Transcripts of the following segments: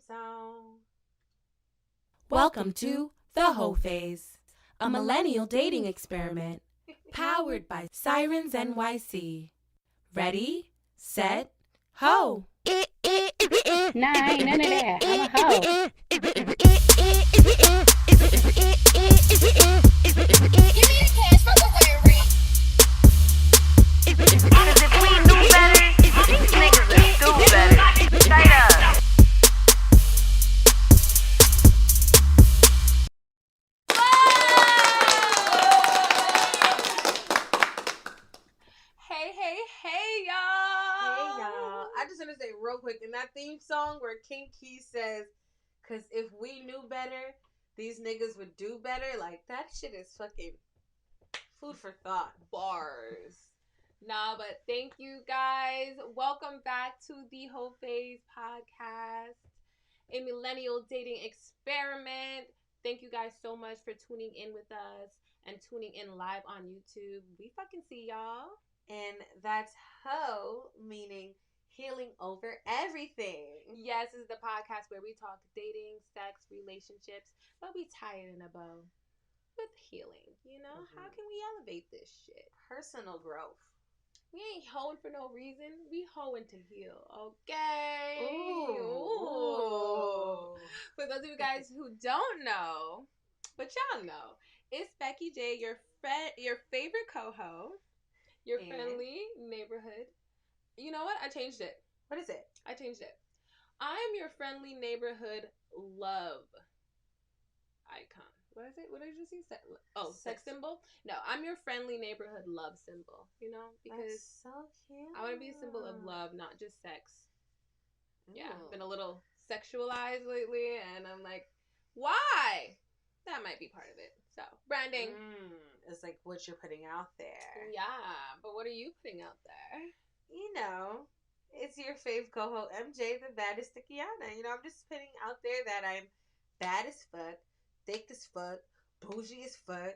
song. Welcome to The Hoe Phase, a millennial dating experiment powered by Sirens NYC. Ready, set, hoe! Nah, ain't none of that. I'm a hoe. Give me the cash for the wearing. Cause if we knew better, these niggas would do better. Straight up. Hey, y'all. I just want to say real quick, in that theme song where King Key says, cause if we knew better, these niggas would do better, like, that shit is fucking food for thought. Bars. Nah, but thank you guys. Welcome back to the Hoe Phase podcast, a millennial dating experiment. Thank you guys so much for tuning in with us and tuning in live on YouTube. We fucking see y'all. And that's hoe, meaning healing over everything. Yes, this is the podcast where we talk dating, sex, relationships, but we tie it in a bow with healing. You know, How can we elevate this shit? Personal growth. We ain't hoeing for no reason. We hoeing to heal, okay? Ooh. For those of you guys who don't know, but y'all know, it's Becky J, your favorite co-ho, your friendly neighborhood. You know what? I changed it. What is it? I changed it. I am your friendly neighborhood love icon. What is it? What did you see? Sex symbol? No, I'm your friendly neighborhood love symbol. You know, because that's so cute. I want to be a symbol of love, not just sex. Ooh. Yeah, I've been a little sexualized lately, and I'm like, why? That might be part of it. So, branding. It's like what you're putting out there. Yeah, but what are you putting out there? You know, it's your fave co-host, MJ, the baddest Kiana. You know, I'm just putting out there that I'm bad as fuck, thick as fuck, bougie as fuck,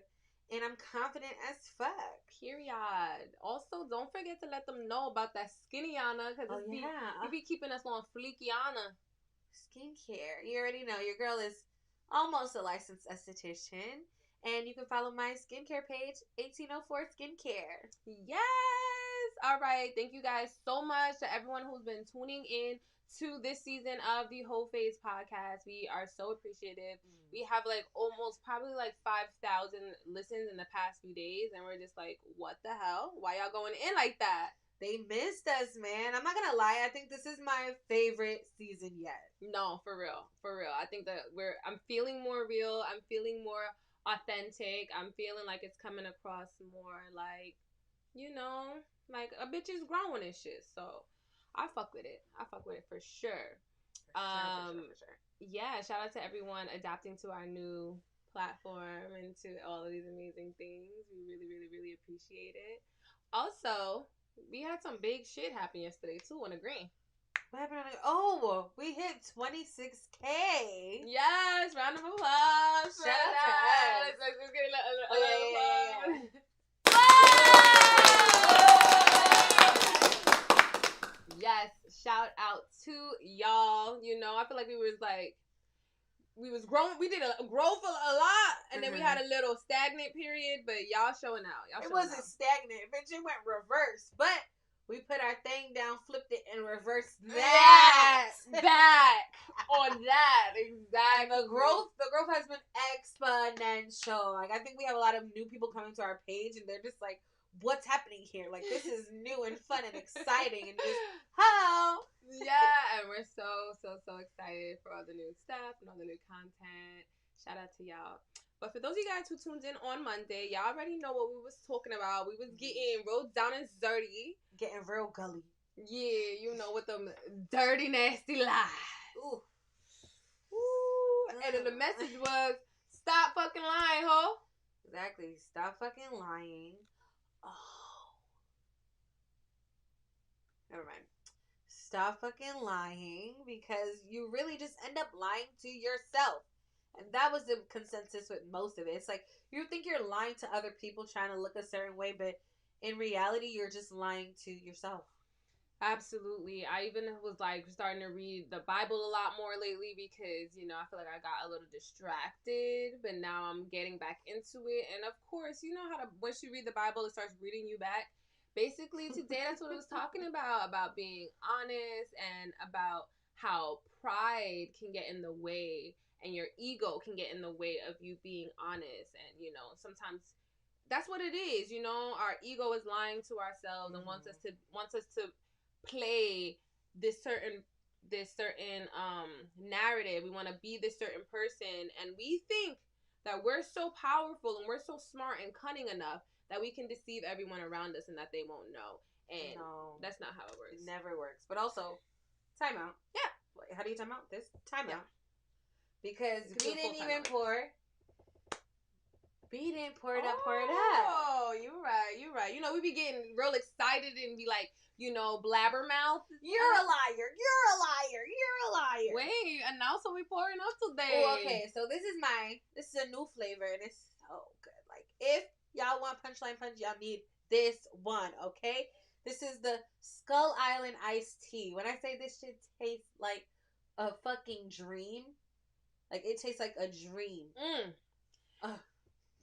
and I'm confident as fuck. Period. Also, don't forget to let them know about that skinnyana, because you be keeping us on fleekiana. Skincare. You already know, your girl is almost a licensed esthetician. And you can follow my skincare page, 1804 Skincare. Yes! All right. Thank you guys so much to everyone who's been tuning in to this season of the Hoe Phase podcast. We are so appreciative. We have probably 5,000 listens in the past few days. And we're just like, what the hell? Why y'all going in like that? They missed us, man. I'm not gonna lie. I think this is my favorite season yet. No, for real. I think that I'm feeling more real. I'm feeling more authentic. I'm feeling like it's coming across more like, like a bitch is growing and shit. So I fuck with it. For sure. For sure. Yeah, shout out to everyone adapting to our new platform and to all of these amazing things. We really, really, really appreciate it. Also, we had some big shit happen yesterday too on the green. What happened? We hit 26K. Yes, round of applause. Shout out to us. Let's get a little applause. Yes, shout out to y'all. I feel like we was growing. We did a growth a lot, and then we had a little stagnant period. But y'all showing out. It wasn't stagnant, bitch. It went reverse, but. We put our thing down, flipped it, and reversed that. Back on that. Exactly. And the growth has been exponential. Like, I think we have a lot of new people coming to our page, and they're just like, what's happening here? Like, this is new and fun and exciting. And just, hello. Yeah, and we're so, so, so excited for all the new stuff and all the new content. Shout out to y'all. But for those of you guys who tuned in on Monday, y'all already know what we was talking about. We was getting real down and dirty. Getting real gully. Yeah, with them dirty, nasty lies. Ooh. And then the message was, stop fucking lying, ho. Exactly. Stop fucking lying. Oh. Never mind. Stop fucking lying, because you really just end up lying to yourself. And that was the consensus with most of it. It's like, you think you're lying to other people trying to look a certain way, but in reality, you're just lying to yourself. Absolutely. I even was like starting to read the Bible a lot more lately because, you know, I feel like I got a little distracted, but now I'm getting back into it. And of course, you know how to, once you read the Bible, it starts reading you back. Basically, today that's what it was talking about being honest and about how pride can get in the way and your ego can get in the way of you being honest. And, you know, sometimes that's what it is. You know, our ego is lying to ourselves and wants us to play this certain narrative. We want to be this certain person, and we think that we're so powerful and we're so smart and cunning enough that we can deceive everyone around us and that they won't know. And no, that's not how it works. It never works. But also, time out. Yeah. Wait, how do you time out? This time Yeah. out. Because we didn't even pour. We didn't pour it up, pour it up. Oh, you're right. You know, we be getting real excited and be like, you know, blabbermouth. You're a liar. You're a liar. You're a liar. Wait, announce what we pouring up today. Oh, okay, so this is a new flavor and it's so good. Like, if y'all want punchline punch, y'all need this one, okay? This is the Skull Island iced tea. When I say this shit tastes like a fucking dream, like it tastes like a dream.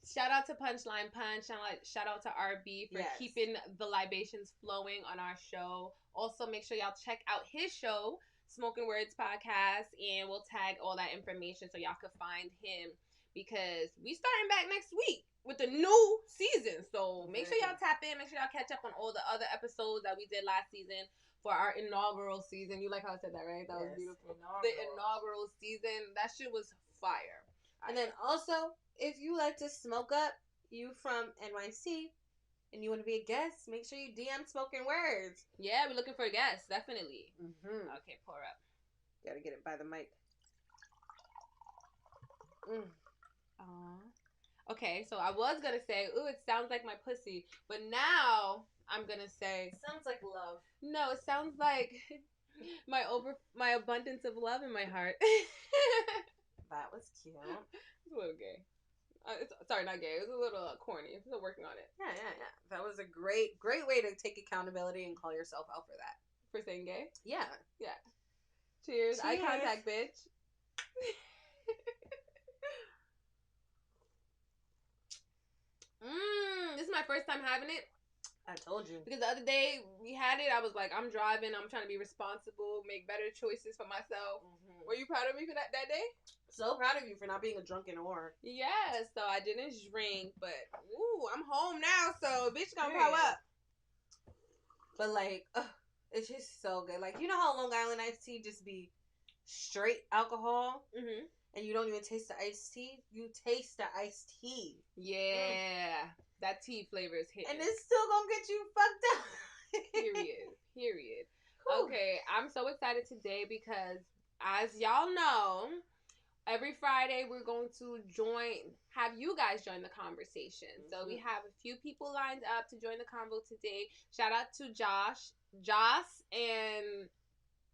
Shout out to Punchline Punch. Shout out to RB for keeping the libations flowing on our show. Also, make sure y'all check out his show, Smoking Words Podcast, and we'll tag all that information so y'all can find him because we starting back next week with the new season. So make sure y'all tap in. Make sure y'all catch up on all the other episodes that we did last season for our inaugural season. You like how I said that, right? That was beautiful. The inaugural season. That shit was fire. And then also, if you like to smoke up, you from NYC, and you want to be a guest, make sure you DM Smoking Words. Yeah, we're looking for a guest, definitely. Mm-hmm. Okay, pour up. Gotta get it by the mic. Okay, so I was gonna say, ooh, it sounds like my pussy, but now I'm gonna say, sounds like love. No, it sounds like my abundance of love in my heart. That was cute. It's a little gay. Sorry, not gay. It was a little corny. I'm still working on it. Yeah. That was a great way to take accountability and call yourself out for that. For saying gay? Yeah. Cheers. Eye contact, bitch. This is my first time having it. I told you. Because the other day we had it, I was like, I'm driving, I'm trying to be responsible, make better choices for myself. Mm-hmm. Were you proud of me for that day? So proud of you for not being a drunken whore. Yeah, so I didn't drink, but I'm home now, so bitch gonna pop up. But like, it's just so good. Like, you know how Long Island iced tea just be straight alcohol? Mm-hmm. And you don't even taste the iced tea? You taste the iced tea. Yeah. That tea flavor is hitting. And it's still gonna get you fucked up. Period. Okay, I'm so excited today because, as y'all know, every Friday we're going to have you guys join the conversation. Mm-hmm. So we have a few people lined up to join the convo today. Shout out to Joss, and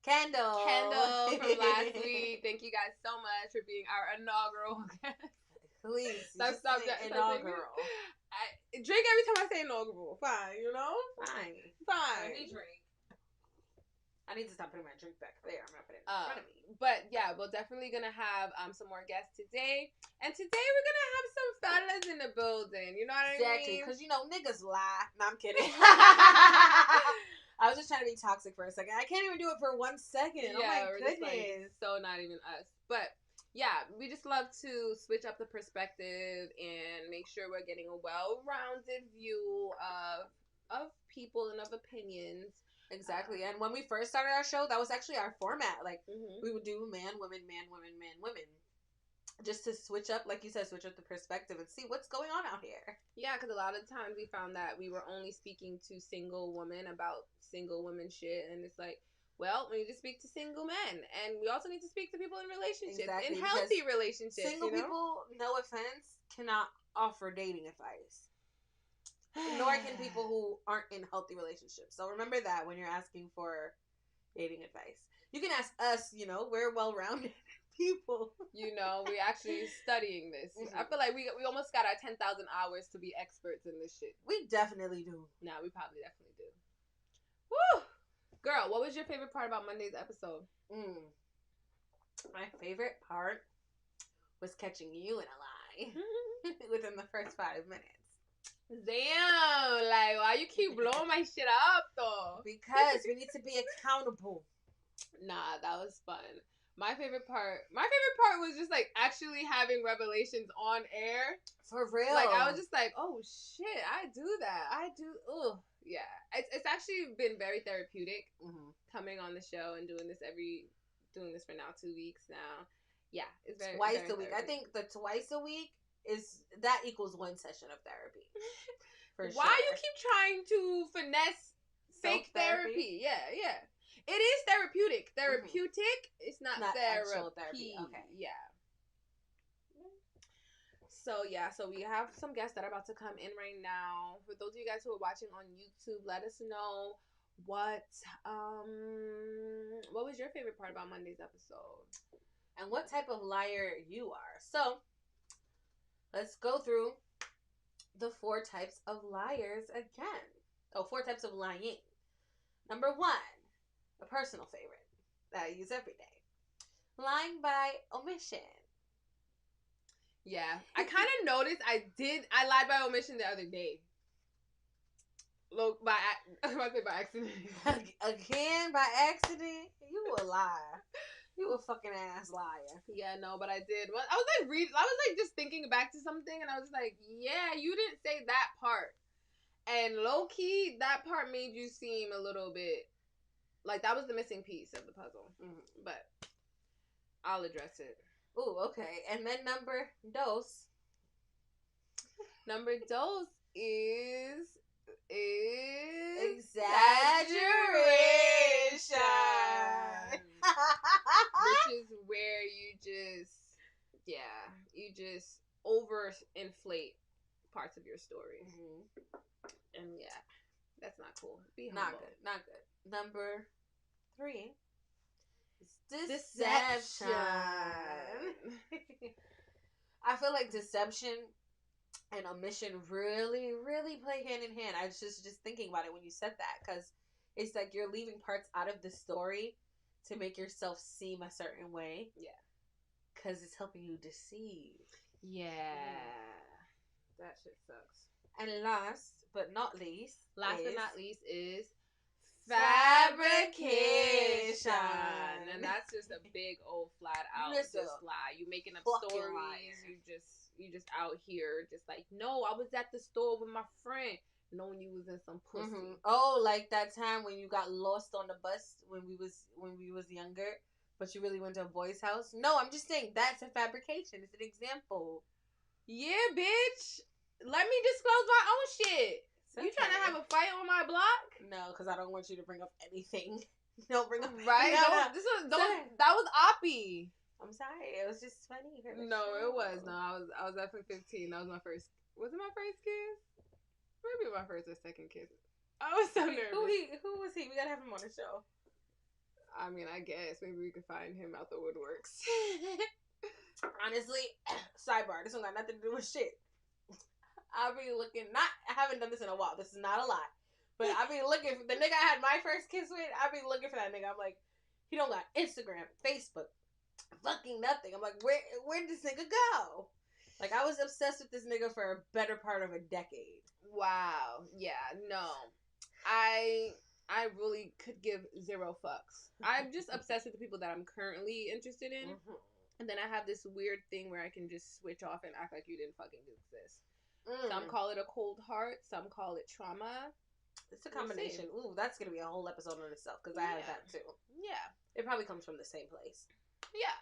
Kendall from last week. Thank you guys so much for being our inaugural guest. Please, stop that inaugural. I drink every time I say inaugural. Fine, you know? Fine. Let me drink. I need to stop putting my drink back there. I'm gonna put it in front of me. But yeah, we're definitely gonna have some more guests today. And today we're gonna have some fellas in the building. You know what I mean? Exactly, because you know niggas lie. No, I'm kidding. I was just trying to be toxic for a second. I can't even do it for 1 second. Yeah, oh my goodness. So not even us. But yeah, we just love to switch up the perspective and make sure we're getting a well-rounded view of people and of opinions. Exactly. And when we first started our show, that was actually our format. Like, we would do man, women, man, women, man, women. Just to switch up, like you said, switch up the perspective and see what's going on out here. Yeah, because a lot of times we found that we were only speaking to single women about single women shit. And it's like, well, we need to speak to single men, and we also need to speak to people in relationships, in healthy relationships. Single people, no offense, cannot offer dating advice, nor can people who aren't in healthy relationships. So remember that when you're asking for dating advice. You can ask us, you know, we're well-rounded people. You know, we're actually studying this. Mm-hmm. I feel like we almost got our 10,000 hours to be experts in this shit. We definitely do. No, we probably definitely do. Woo! Girl, what was your favorite part about Monday's episode? My favorite part was catching you in a lie within the first 5 minutes. Damn, like, why you keep blowing my shit up, though? Because we need to be accountable. Nah, that was fun. My favorite part was just, like, actually having revelations on air. For real. Like, I was just like, oh, shit, I do that. Ugh. Yeah. It's actually been very therapeutic coming on the show and doing this for now 2 weeks now. Yeah, it's very twice very a week. I think the twice a week equals 1 session of therapy. Why you keep trying to finesse fake therapy? Yeah. It is therapeutic. Therapeutic. It's not actual therapy. Okay. Yeah. So we have some guests that are about to come in right now. For those of you guys who are watching on YouTube, let us know what was your favorite part about Monday's episode? And what type of liar you are. So, let's go through the 4 types of liars again. 4 types of lying. Number 1, a personal favorite that I use every day. Lying by omission. Yeah. I kind of noticed I lied by omission the other day. By accident. Again, by accident? You a liar. You a fucking ass liar. Yeah, no, but I did. Well, I was just thinking back to something, and I was like, yeah, you didn't say that part. And low key, that part made you seem a little bit like that was the missing piece of the puzzle. But I'll address it. Ooh, okay. And then number dos is exaggeration. Which is where you just overinflate parts of your story. And yeah, that's not cool. Be humble. Not good. Number 3 is deception. I feel like deception and omission really, really play hand in hand. I was just thinking about it when you said that, because it's like you're leaving parts out of the story to make yourself seem a certain way. Yeah. Because it's helping you deceive. Yeah. That shit sucks. And last but not least is fabrication. And that's just a big old flat out just lie. You making up stories. Liar. You just out here just like, no, I was at the store with my friend, knowing you was in some pussy. Oh, like that time when you got lost on the bus when we was younger, but you really went to a boy's house. No, I'm just saying that's a fabrication. It's an example. Yeah, bitch. Let me disclose my own shit. You trying to have a fight on my block? No, because I don't want you to bring up anything. Don't bring up right. No. That was Oppie. I'm sorry. It was just funny. No, it was. No, I was definitely 15. That was my first. Was it my first kiss? Maybe my first or second kiss. I was so nervous. Who was he? We gotta have him on the show. I mean, I guess maybe we could find him out the woodworks. Honestly, sidebar. This one got nothing to do with shit. I haven't done this in a while. This is not a lie. But I be looking for the nigga I had my first kiss with. I be looking for that nigga. I'm like, he don't got Instagram, Facebook, fucking nothing. I'm like, where did this nigga go? Like, I was obsessed with this nigga for a better part of a decade. Wow. Yeah. No. I really could give 0 fucks. I'm just obsessed with the people that I'm currently interested in. And then I have this weird thing where I can just switch off and act like you didn't fucking exist. Some call it a cold heart. Some call it trauma. It's a combination. Ooh, that's going to be a whole episode on itself, because I have that too. Yeah. It probably comes from the same place. Yeah.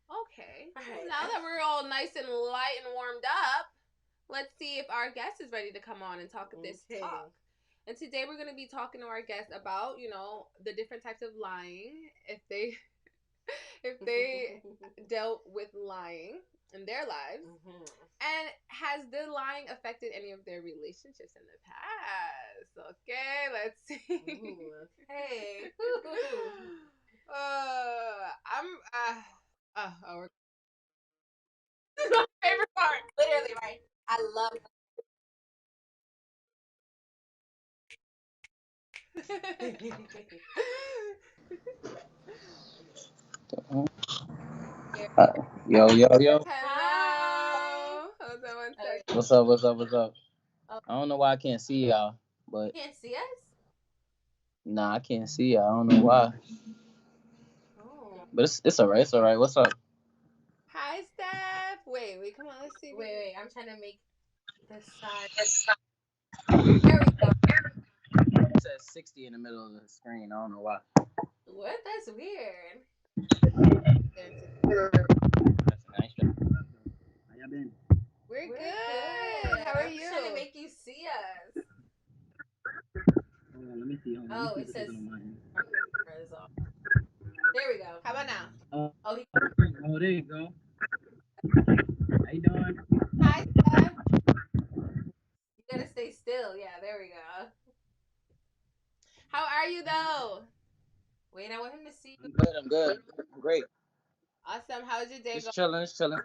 Okay. All right. Now that we're all nice and light and warmed up, let's see if our guest is ready to come on and talk this talk. And today we're going to be talking to our guest about, the different types of lying, if they dealt with lying in their lives. And has the lying affected any of their relationships in the past? Okay, let's see. Hey. This is my favorite part. Literally, right? I love Yo, yo, yo. Hello. Hold on one second. What's up? What's up? What's up? Oh, I don't know why I can't see y'all, but you can't see us? nah, I can't see y'all. I don't know why, Oh. but it's alright. It's alright. What's up? Hi, Steph. Wait, come on. Let's see. Wait. I'm trying to make the size. There we go. It says 60 in the middle of the screen. I don't know why. What? That's weird. That's a nice job. How y'all been? We're We're good. How are I'm you? just trying to make you see us. Hold on, let me see. Hold on, Oh, let me it see says something on my end. camera is off. There we go. How about now? Oh, Oh, oh, there you go. How you doing? Hi, Steph. you gotta stay still. Yeah, there we go. How are you though? Wait, I want him to see you. I'm good. I'm good. I'm great. Awesome. How's your day Just going? chilling. Just chilling.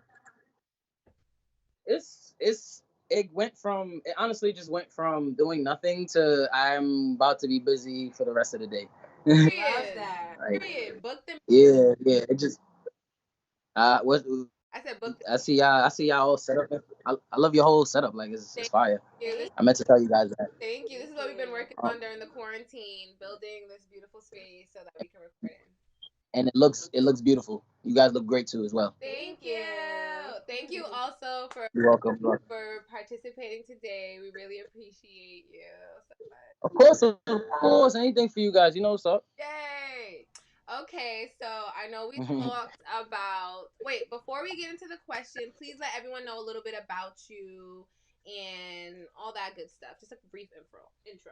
It went from it honestly just went from doing nothing to I'm about to be busy for the rest of the day. Love Period. that. Like, Period. Book them. yeah. It just what I said book them. I see y'all all set up. I love your whole setup. Like it's Thank fire. you. This, I meant to tell you guys that. thank you. This is what we've been working Um, on during the quarantine, building this beautiful space so that we can record in. and it looks beautiful. You guys look great too as well. Thank you. Thank you also for You're welcome. You're welcome. for participating today. We really appreciate you so much. Of course, anything for you guys. You know what's up. Yay! Okay, so I know we talked about. Wait, before we get into the question, please let everyone know a little bit about you and all that good stuff. Just a brief intro.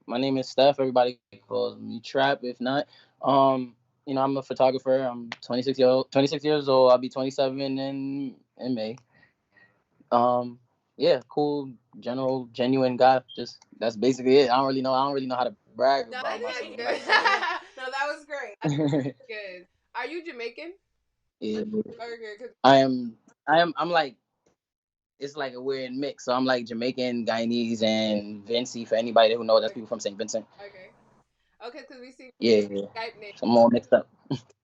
My name is Steph. Everybody calls me Ttrap. If not, I'm a photographer. I'm 26 years old. I'll be 27 in May. Um, yeah, cool, general, genuine guy. Just that's basically it. I don't really know how to brag No, about that's myself. good. Like, No, that was great. Good. Are you Jamaican? yeah, Okay, cause I am. I'm like it's like a weird mix. So I'm like Jamaican, Guyanese, and Vincy. For anybody who knows, that's people from St. Vincent. okay, cause we see Yeah. Skype name. So I'm all mixed up.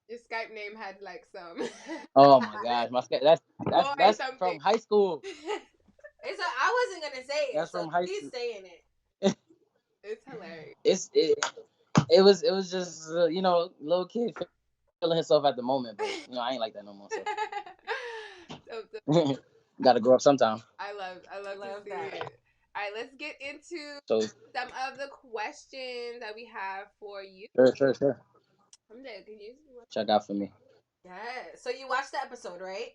Your Skype name had like some Oh my gosh, boy that's something. from high school. I wasn't gonna say it, That's so from high he's school. saying it. It's hilarious. It's it was just little kid feeling himself at the moment, but I ain't like that no more. So So, gotta grow up sometime. I love to Love see that. it. All right, let's get into So some of the questions that we have for you. sure. I'm dead. Can you? Check out for me. Yeah. So you watched the episode, right?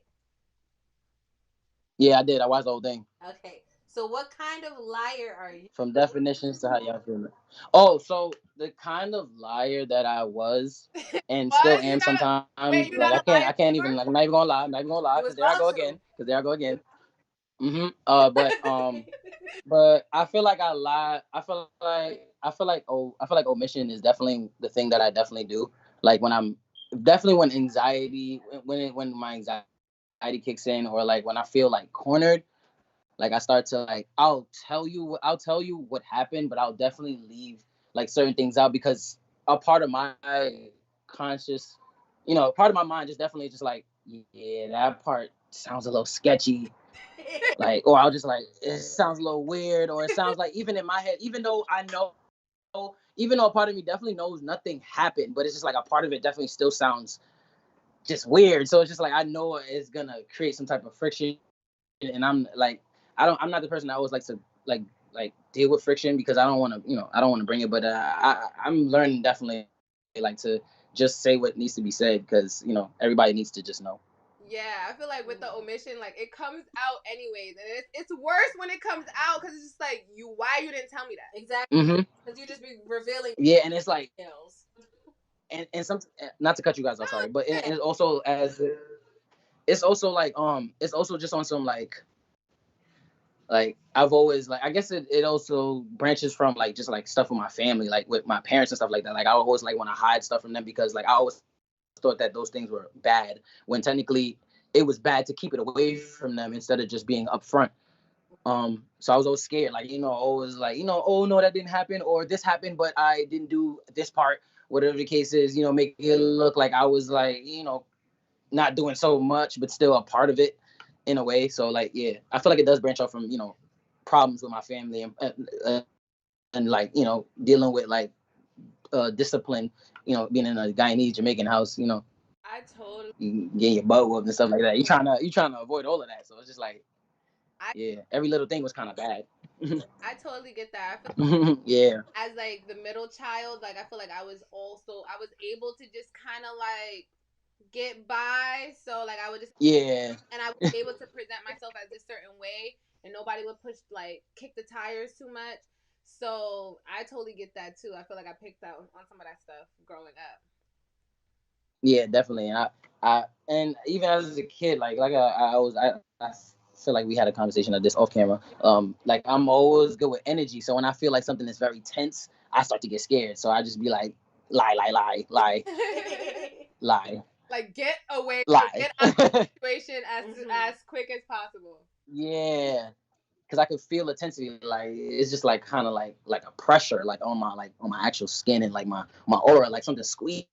Yeah, I did. I watched the whole thing. Okay. So what kind of liar are you? From definitions to how y'all feel. Oh, so the kind of liar that I was and still What? You're am not a sometimes. wait. You're Like not a liar I can't anymore. even like I'm not even gonna lie. I'm not even gonna lie You was because there I go about again. to. Because there I go again. But I feel like I lie. I feel like omission is definitely the thing that I definitely do. Like when I'm definitely when anxiety when my anxiety kicks in, or like when I feel like cornered, like I start to like I'll tell you what happened, but I'll definitely leave like certain things out because a part of my conscious, part of my mind just definitely just like, yeah, that part sounds a little sketchy, like, or I'll just like, it sounds a little weird, or it sounds like, even in my head, even though a part of me definitely knows nothing happened, but it's just like a part of it definitely still sounds just weird. So it's just like I know it's gonna create some type of friction, and I'm like, I'm not the person that always likes to like deal with friction because I don't want to, I don't want to bring it, but I'm learning definitely like to just say what needs to be said because everybody needs to just know. Yeah, I feel like with the omission, like it comes out anyways, and it's worse when it comes out because it's just like why you didn't tell me that? Exactly. Mm-hmm. Because you just be revealing Yeah, and it's like, details. and some, not to cut you guys off, No, sorry, but it's it's also it's also like it's also just on some like I've always like, I guess it also branches from like just like stuff with my family, like with my parents and stuff like that. Like I always like want to hide stuff from them because like I always thought that those things were bad when technically it was bad to keep it away from them instead of just being upfront. So I was always scared, like, always like, oh no, that didn't happen, or this happened, but I didn't do this part, whatever the case is, make it look like I was like, not doing so much, but still a part of it in a way. So like, yeah, I feel like it does branch off from, problems with my family and like, dealing with like discipline, being in a Guyanese Jamaican house, I totally, you getting your butt whooped and stuff like that. You trying to avoid all of that. So it's just like, yeah, every little thing was kind of bad. I totally get that. I feel Yeah. as like the middle child, like I feel like I was able to just kind of like get by. So like I would just Yeah. and I was able to present myself as this certain way, and nobody would kick the tires too much. So I totally get that too. I feel like I picked out on some of that stuff growing up. Yeah, definitely. And and even as a kid, I feel like we had a conversation of this off camera. Like I'm always good with energy, so when I feel like something is very tense, I start to get scared. So I just be like, lie, lie, Like get away, lie. get out of the situation as quick as possible. Yeah, because I could feel the intensity. Like it's just like kind of like a pressure, on my actual skin and like my aura, like something squeezing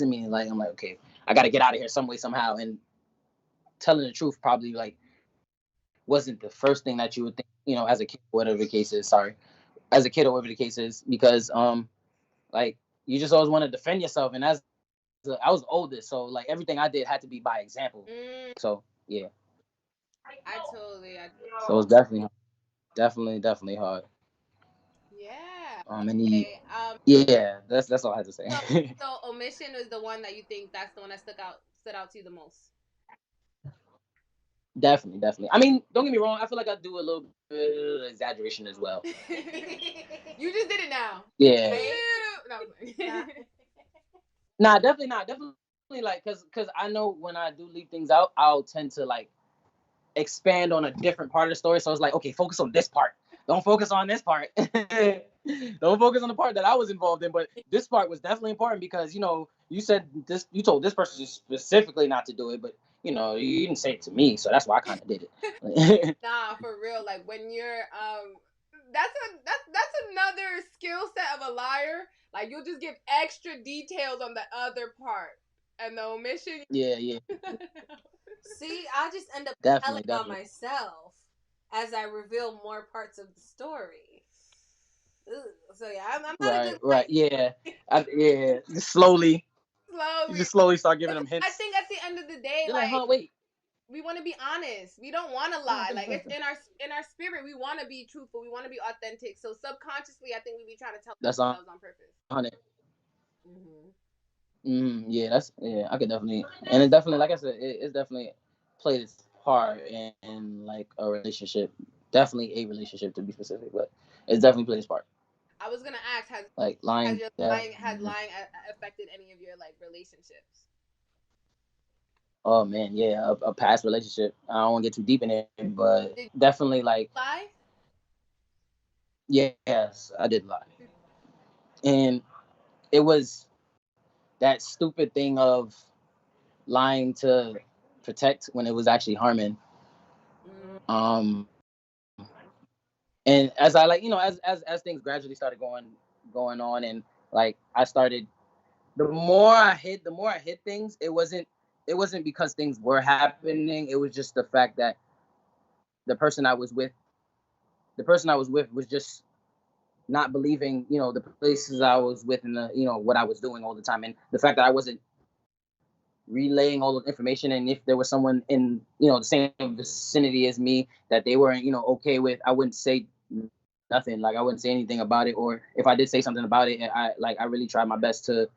me. Like I'm like, okay, I got to get out of here some way somehow. And telling the truth probably like wasn't the first thing that you would think, as a kid, whatever the case is. Sorry, as a kid or whatever the case is, because like you just always want to defend yourself, and I was oldest, so like everything I did had to be by example. So yeah, I totally. so it was definitely hard. Yeah. And Okay. yeah, that's all I had to say. So omission is the one that you think that's the one that stood out to you the most. Definitely. I mean, don't get me wrong. I feel like I do a little bit of exaggeration as well. You just did it now. Yeah. No. Nah, definitely not. Definitely like, cause I know when I do leave things out, I'll tend to like expand on a different part of the story. So it's like, okay, focus on this part. Don't focus on this part. Don't focus on the part that I was involved in. But this part was definitely important because you said this. You told this person specifically not to do it, but you didn't say it to me, so that's why I kind of did it. Nah, for real. Like when you're that's another skill set of a liar. Like you'll just give extra details on the other part and the omission. Yeah. See, I just end up telling on myself as I reveal more parts of the story. Ugh. So yeah, I'm not a good right. Yeah, yeah. Just slowly. You just slowly start giving them hints. I think at the end of the day, You're like, huh, wait. We want to be honest. We don't want to lie. Like it's in our spirit. We want to be truthful. We want to be authentic. So subconsciously, I think we be trying to tell ourselves on purpose. 100. Yeah, I could definitely, and it definitely, like I said, it's definitely played its part in like a relationship. Definitely a relationship to be specific, but it's definitely played its part. I was gonna ask, has lying affected any of your like relationships? Oh man, yeah, a past relationship. I don't want to get too deep in it, but definitely like lie. Yes, I did lie, and it was that stupid thing of lying to protect when it was actually harming. And as I like, as things gradually started going on, and like I started, the more I hid things. It wasn't because things were happening. It was just the fact that the person I was with was just not believing, the places I was with and the, what I was doing all the time, and the fact that I wasn't relaying all the information. And if there was someone in, the same vicinity as me that they weren't, okay with, I wouldn't say nothing. Like I wouldn't say anything about it. Or if I did say something about it, I really tried my best to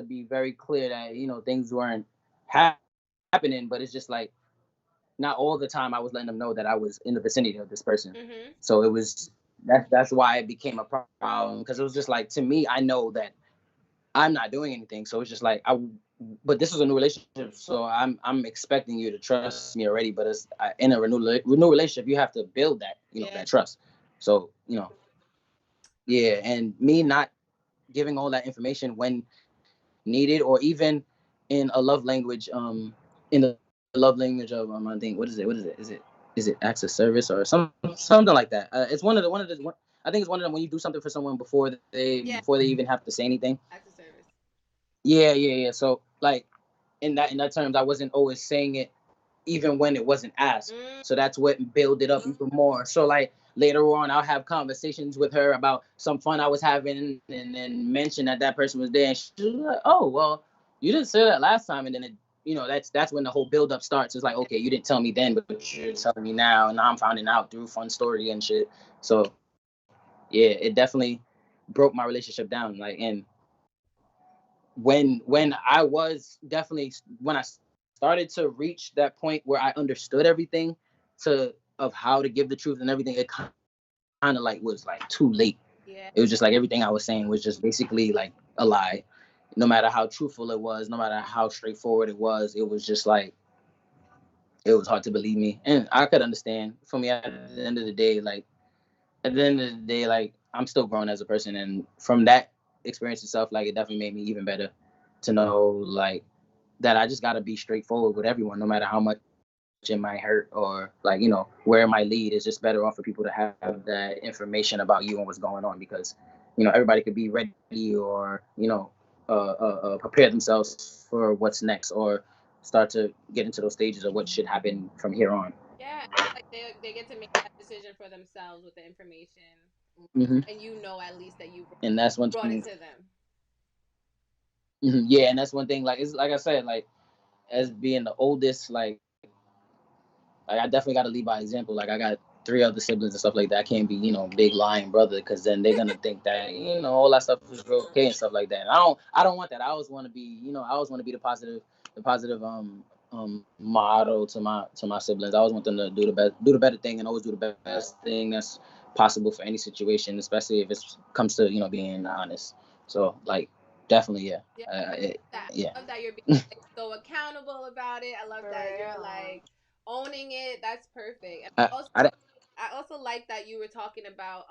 be very clear that, things weren't happening, but it's just like, not all the time I was letting them know that I was in the vicinity of this person. So it was, that's why it became a problem. Because it was just like, to me, I know that I'm not doing anything. So it's just like, but this is a new relationship, so I'm expecting you to trust me already. But it's in a renewed relationship, you have to build that, that trust. So yeah, and me not giving all that information when needed, or even in a love language, in the love language of I think what is it? Is it is it acts of service or something like that. It's I think it's one of them when you do something for someone Yeah, before they even have to say anything. acts of service. Yeah. So like in that terms, I wasn't always saying it even when it wasn't asked. Mm, So that's what built it up even more. So like later on, I'll have conversations with her about some fun I was having, and then mention that person was there, and she's like, "Oh, well, you didn't say that last time," and then that's when the whole build up starts. It's like, okay, you didn't tell me then, but you're telling me now, and now I'm finding out through fun story and shit. So yeah, it definitely broke my relationship down. Like, and when I was definitely when I started to reach that point where I understood everything of how to give the truth and everything, it kind of like was like too late. It was just like everything I yeah, was saying was just basically like a lie. No matter how truthful it was, no matter how straightforward it was just like it was hard to believe me. And I could understand. For me, at the end of the day, like I'm still growing as a person, and from that experience itself, like it definitely made me even better to know like that I just gotta be straightforward with everyone, no matter how much it might hurt or like where it might lead. It's just better off for people to have that information about you and what's going on because everybody could be ready or prepare themselves for what's next or start to get into those stages of what should happen from here on. yeah. Like they get to make that decision for themselves with the information, and at least that you And that's one brought thing. it to them. Yeah, and that's one thing. Like it's like I said, like as being the oldest, like I definitely got to lead by example. Like I got three other siblings and stuff like that. I can't be big lying brother because then they're gonna think that all that stuff is real okay and stuff like that. And I don't want that. I always want to be I always want to be the positive model to my siblings. I always want them to do the better thing and always do the best thing that's possible for any situation, especially if it comes to being honest. So like definitely yeah. Yeah, that Yeah. I love that you're being like, so accountable about it. I love For that you're real. like owning it. That's perfect. And I, also, I, I also like that you were talking about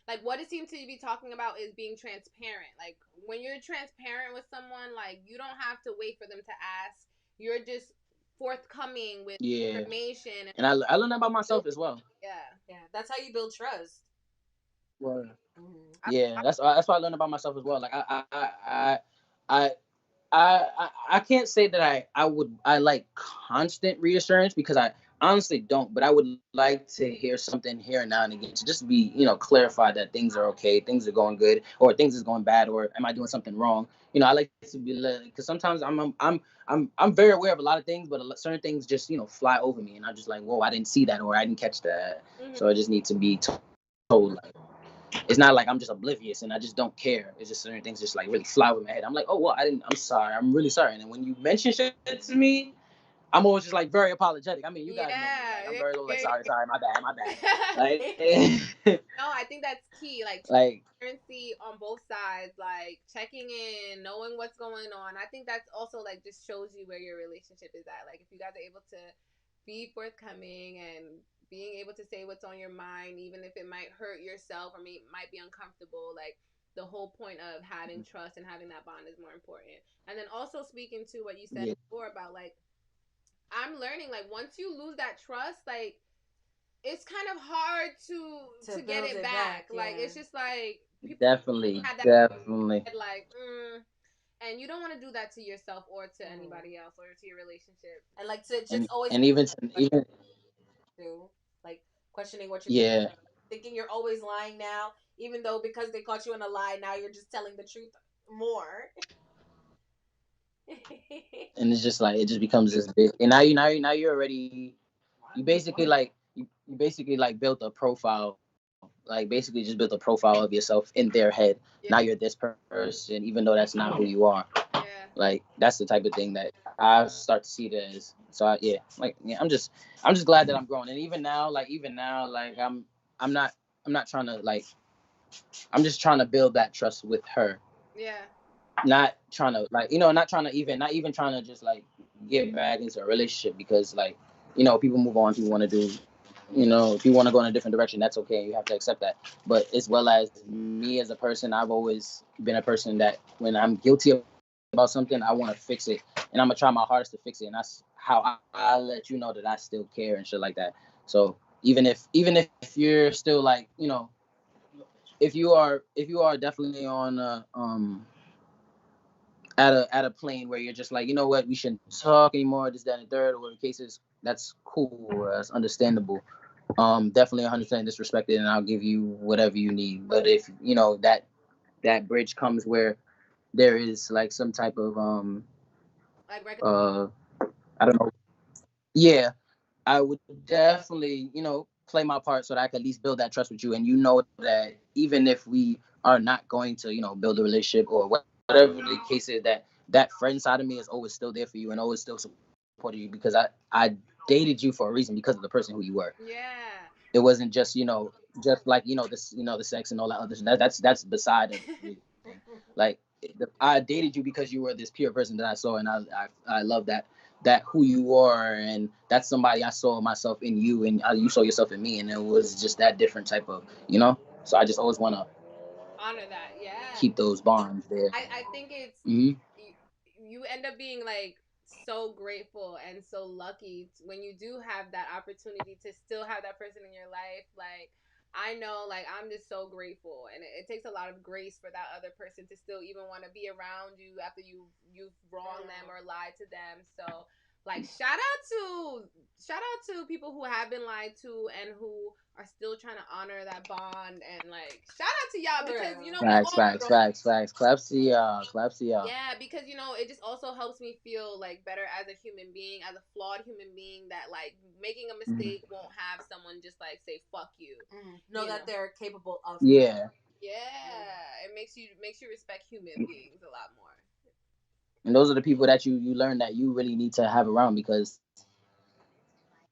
like what it seems to be talking about is being transparent. Like when you're transparent with someone, like you don't have to wait for them to ask. You're just forthcoming with yeah. information and And I learned that about myself building. as well. Yeah. Yeah, that's how you build trust. Well, Mm-hmm. yeah, that's what I learned about myself as well. Like I I can't say that I like constant reassurance because I honestly don't, but I would like to hear something here and now and again to just be clarified that things are okay, things are going good, or things is going bad, or am I doing something wrong? I like to be because sometimes I'm very aware of a lot of things, but certain things just fly over me, and I'm just like, whoa, I didn't see that or I didn't catch that, Hmm. so I just need to be told like it's not like I'm just oblivious and I just don't care. It's just certain things just like really fly over my head. I'm like, oh well, I didn't. I'm sorry. I'm really sorry. And then when you mention shit to me, I'm always just like very apologetic. I mean, you guys know me. Like I'm Yeah. very little like Yeah. sorry, my bad. Like, No, I think that's key. Like like transparency on both sides, like checking in, knowing what's going on. I think that's also like just shows you where your relationship is at. Like if you guys are able to be forthcoming and being able to say what's on your mind, even if it might hurt yourself or might be uncomfortable, like the whole point of having trust and having that bond is more important. And then also speaking to what you said yeah, before about like I'm learning like once you lose that trust, like it's kind of hard to get build it it back. back. Like Yeah. it's just like people definitely, had that definitely, like and you don't want to do that to yourself or to Mm. anybody else or to your relationship. And like to just and always and even do like questioning what you're yeah, thinking. You're always lying now, even though because they caught you in a lie, now you're just telling the truth more. and it's just like it just becomes this big. And now you're already you basically like built a profile, like basically just built a profile of yourself in their head. Now Yeah, you're this person, even though that's not who you are. yeah, Like that's the type of thing that I start to see it as. So yeah, I'm just glad that I'm growing. And even now, like I'm not trying to like I'm just trying to build that trust with her. yeah, Not trying to like not trying to even not even trying to just like get back into a relationship because like people move on, people want to do if you want to go in a different direction, that's okay. You have to accept that. But as well as me as a person, I've always been a person that when I'm guilty about something, I want to fix it, and I'm gonna try my hardest to fix it. And that's how I let you know that I still care and shit like that. So even if you're still like, if you are definitely on at a plane where you're just like, you know what, we shouldn't talk anymore, this, that, and the third, or whatever the case is, that's cool, that's understandable. Definitely 100% disrespected, and I'll give you whatever you need. But if that bridge comes where there is like some type of Like uh I don't know, yeah, I would definitely, play my part so that I could at least build that trust with you, and you know that even if we are not going to, build a relationship or whatever the case is, that friend side of me is always still there for you and always still supporting you, because I dated you for a reason, because of the person who you were. yeah. It wasn't just, just like, this, the sex and all that other shit. That's beside everything. Like, I dated you because you were this pure person that I saw, and I love that who you are, and that's somebody I saw myself in you, and you saw yourself in me, and it was just that different type of, So I just always want to Honor that. Yeah. keep those bonds there. I think it's Hmm. you, you end up being like so grateful and so lucky when you do have that opportunity to still have that person in your life. Like I know, like I'm just so grateful, and it takes a lot of grace for that other person to still even want to be around you after you've wronged them or lied to them. So like shout out to people who have been lied to and who are still trying to honor that bond, and like shout out to y'all because we Facts, all facts, facts, facts. Claps to y'all. Claps to y'all. yeah, because it just also helps me feel like better as a human being, as a flawed human being, that like making a Mhm. mistake won't have someone just like say fuck you. Know that they're capable of. Yeah. Yeah, it makes you respect human beings a lot more. And those are the people that you learn that you really need to have around, because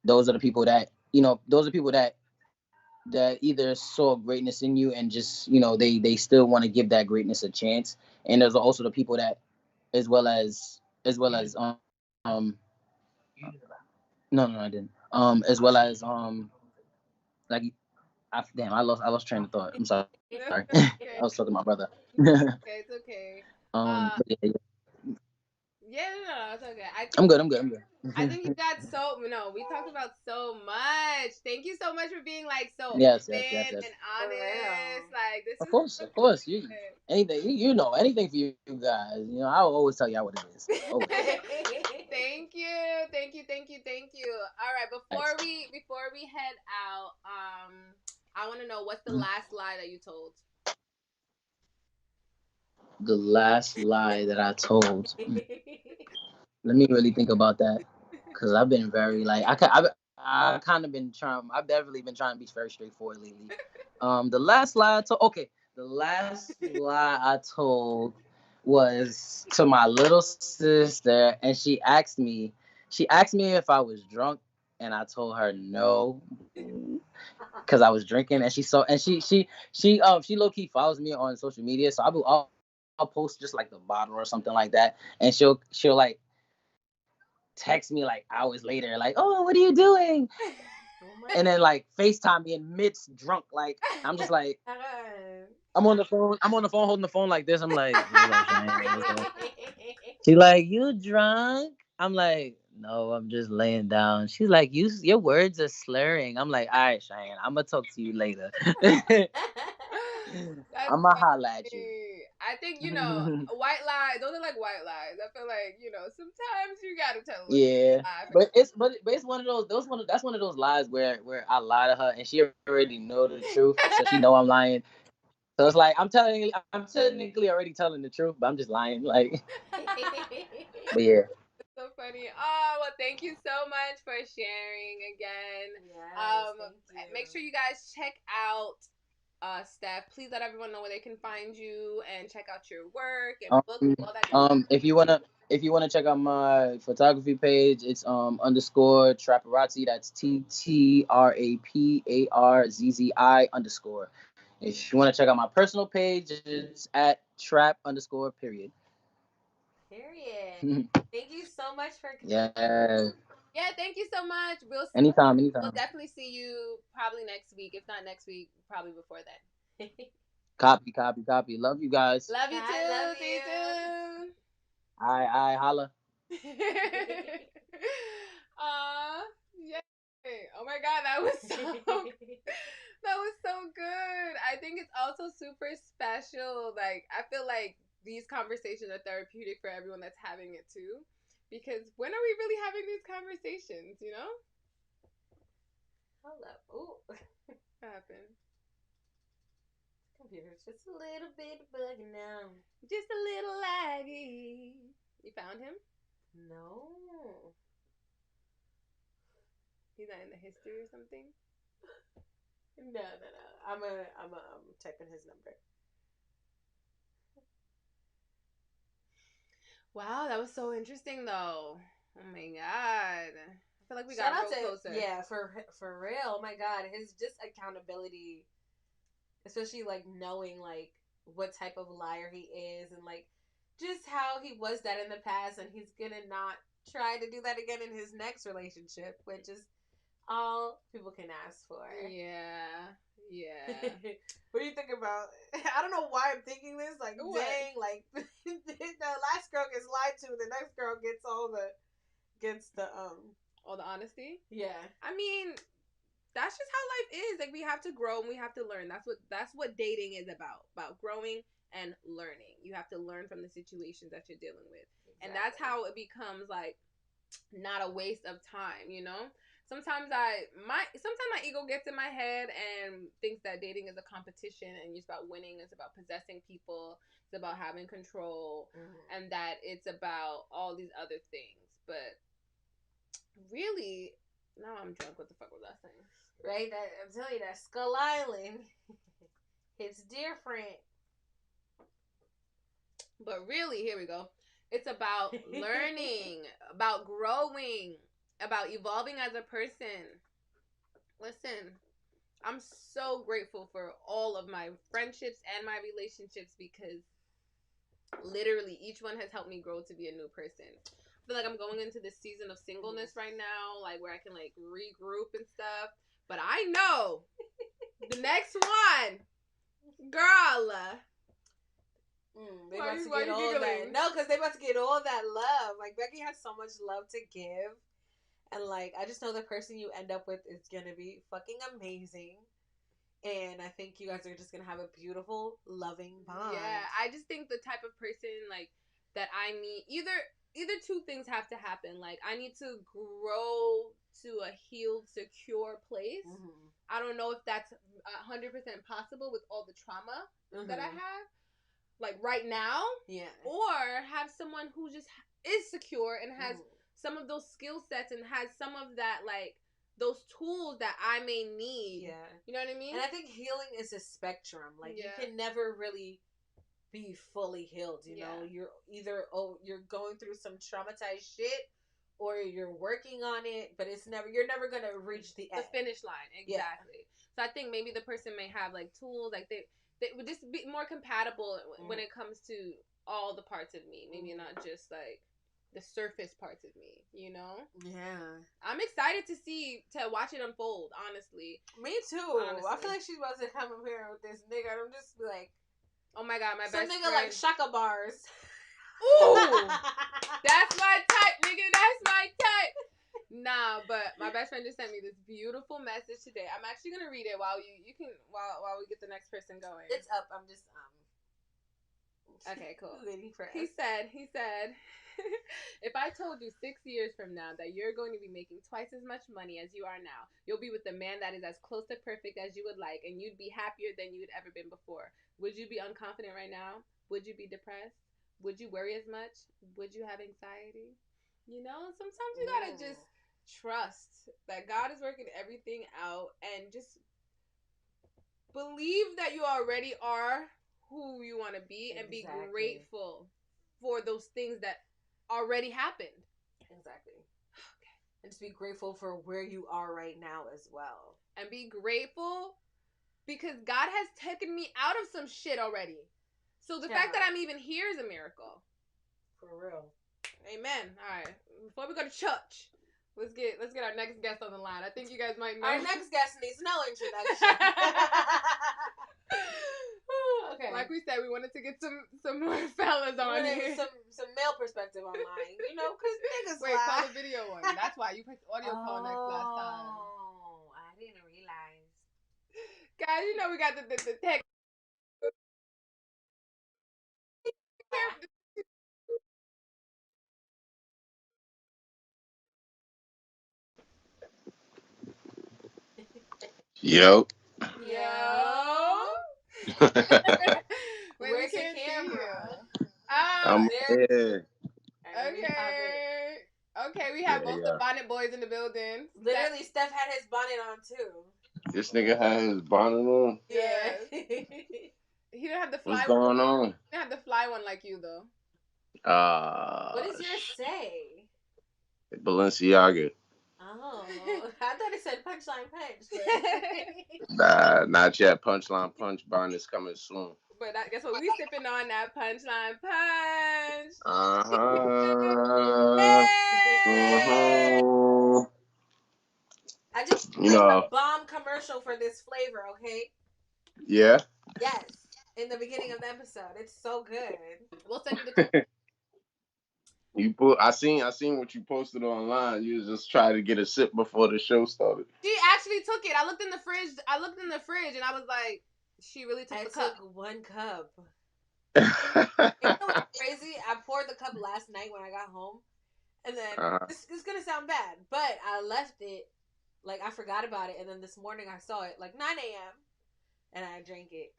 those are the people that, those are people that either saw greatness in you, and just, they still want to give that greatness a chance. And there's also the people that, as well as no, I didn't, as well as like, I lost train of thought, I'm sorry. I was Okay, talking to my brother. okay, it's okay. But yeah, Yeah, no, it's okay. I I'm good. think you got so no. We talked about so much. Thank you so much for being like so Yes, yes, yes, open yes. and honest. Like this Of is course, of course. You anything, anything for you guys. I will always tell y'all what it is. Always. thank you, thank you, thank you, thank you. All right, Thanks. before we head out, I want to know what's the Mhm. last lie that you told. The last lie that I told. Let me really think about that, because I've been very like I kind of been trying. I've definitely been trying to be very straightforward lately. The last lie I told. Okay, the last lie I told was to my little sister, and She asked me if I was drunk, and I told her no, because I was drinking, and she saw, and she low key follows me on social media, so I'll post just like the bottle or something like that, and she'll like text me like hours later, like, "Oh, what are you doing?" And then like FaceTime me in midst drunk, like I'm just like, I'm on the phone, holding the phone like this. I'm like, "What's up, Shane? What's up?" She like, "You drunk?" I'm like, "No, I'm just laying down." She's like, your words are slurring." I'm like, "All right, Shane, I'm gonna talk to you later." That's I'm gonna holla at you. funny. I think white lies. Those are like white lies. I feel like sometimes you gotta tell a little Yeah, lie. but it's one of that's one of those lies where I lie to her, and she already know the truth, so she know I'm lying. So it's like I'm technically already telling the truth, but I'm just lying. Like, but yeah. So funny. Oh, well, thank you so much for sharing again. Make sure you guys check out Steph. Please let everyone know where they can find you and check out your work and books, all that good stuff. If you wanna check out my photography page, it's underscore Traparazzi. That's TTRAPARZZI_. If you wanna check out my personal page, it's at trap underscore period. Period. Thank you so much for Yeah. Yeah, thank you so much. Anytime, We'll anytime. definitely see you probably next week. If not next week, probably before then. Copy, copy, copy. Love you guys. Love you I love too. See you soon. I holla. Aw, yeah. Oh my god, that was so that was so good. I think it's also super special. Like, I feel like these conversations are therapeutic for everyone that's having it too. Because when are we really having these conversations, you know? Hold up. Ooh. What happened? Computer's just a little bit bugging now. Just a little laggy. You found him? No. He's not in the history or something? No. I'm typing his number. Wow, that was so interesting though. Oh my god. I feel like we Shout got out real to closer. yeah, for real. Oh my god, his just accountability, especially like knowing like what type of liar he is and like just how he was that in the past and he's gonna not try to do that again in his next relationship, which is all people can ask for. Yeah. What do you think about? I don't know why I'm thinking this. Like, What? dang, like the last girl gets lied to, the next girl gets all the All the honesty? yeah. I mean, that's just how life is. Like, we have to grow and we have to learn. That's what dating is about growing and learning. You have to learn from the situations that you're dealing with. Exactly. And that's how it becomes like not a waste of time, you know? Sometimes my ego gets in my head and thinks that dating is a competition and it's about winning, it's about possessing people, it's about having control, and that it's about all these other things. But really, now I'm drunk. What the fuck was I saying? Right? I'm telling you, that Skull Island, it's different. But really, here we go. It's about learning, about growing, about evolving as a person. Listen, I'm so grateful for all of my friendships and my relationships because literally each one has helped me grow to be a new person. I feel like I'm going into this season of singleness right now, like where I can like regroup and stuff. But I know the next one, girl. They about to get all that. No, because they about to get all that love. Like, Becky has so much love to give. And, like, I just know the person you end up with is going to be fucking amazing. And I think you guys are just going to have a beautiful, loving bond. Yeah, I just think the type of person, like, that I need, either two things have to happen. Like, I need to grow to a healed, secure place. I don't know if that's 100% possible with all the trauma that I have. Like right now, yeah, or have someone who just is secure and has some of those skill sets and has some of that, like those tools that I may need. Yeah, you know what I mean. And I think healing is a spectrum. Like you can never really be fully healed. You know, you're either you're going through some traumatized shit, or you're working on it, but you're never gonna reach the finish line. Exactly. So I think maybe the person may have like tools, like they would just be more compatible when it comes to all the parts of me. Maybe not just like the surface parts of me, you know? Yeah. I'm excited to watch it unfold, honestly. Me too. Honestly. I feel like she's about to come up here with this nigga and I'm just like, oh my god, my best friend. Some nigga like Shaka bars. Ooh! That's my type, nigga. That's my type. Nah, but my best friend just sent me this beautiful message today. I'm actually gonna read it while you can while we get the next person going. It's up. I'm just Okay, cool. Waiting for us. He said, if I told you 6 years from now that you're going to be making twice as much money as you are now, you'll be with a man that is as close to perfect as you would like, and you'd be happier than you'd ever been before. Would you be unconfident right now? Would you be depressed? Would you worry as much? Would you have anxiety? You know, sometimes you gotta just trust that God is working everything out and just believe that you already are who you want to be and be grateful for those things that already happened. Exactly. Okay. And just be grateful for where you are right now as well. And be grateful because God has taken me out of some shit already. So the fact that I'm even here is a miracle. For real. Amen. All right. Before we go to church, let's get our next guest on the line. I think you guys might know. Our next guest needs no introduction. Okay. Like we said, we wanted to get some more fellas on here. Some male perspective online. You know, because niggas Wait, call the video one. That's why you pressed audio call next last time. Guys, you know we got the tech. Yo. Yo. Where's the camera? Ah, Here. okay. Okay, we have Yeah, both yeah. the bonnet boys in the building. Literally, Steph had his bonnet on too. This nigga had his bonnet on. Yeah. He didn't have the fly What's one. going on? He didn't have the fly one like you though. What does yours say? Balenciaga. Oh, I thought it said punchline punch. Nah, not yet. Punchline punch bonnet's coming soon. But guess what? We sipping on that punchline punch. I just You played know. a bomb commercial for this flavor, okay? Yeah. Yes, in the beginning of the episode. It's so good. We'll send you the. I seen what you posted online. You was just trying to get a sip before the show started. She actually took it. I looked in the fridge and I was like, she really took the cup. I took 1 cup. You know what's crazy? I poured the cup last night when I got home. And then, this is going to sound bad, but I left it, like, I forgot about it. And then this morning I saw it, like, 9 a.m. And I drank it.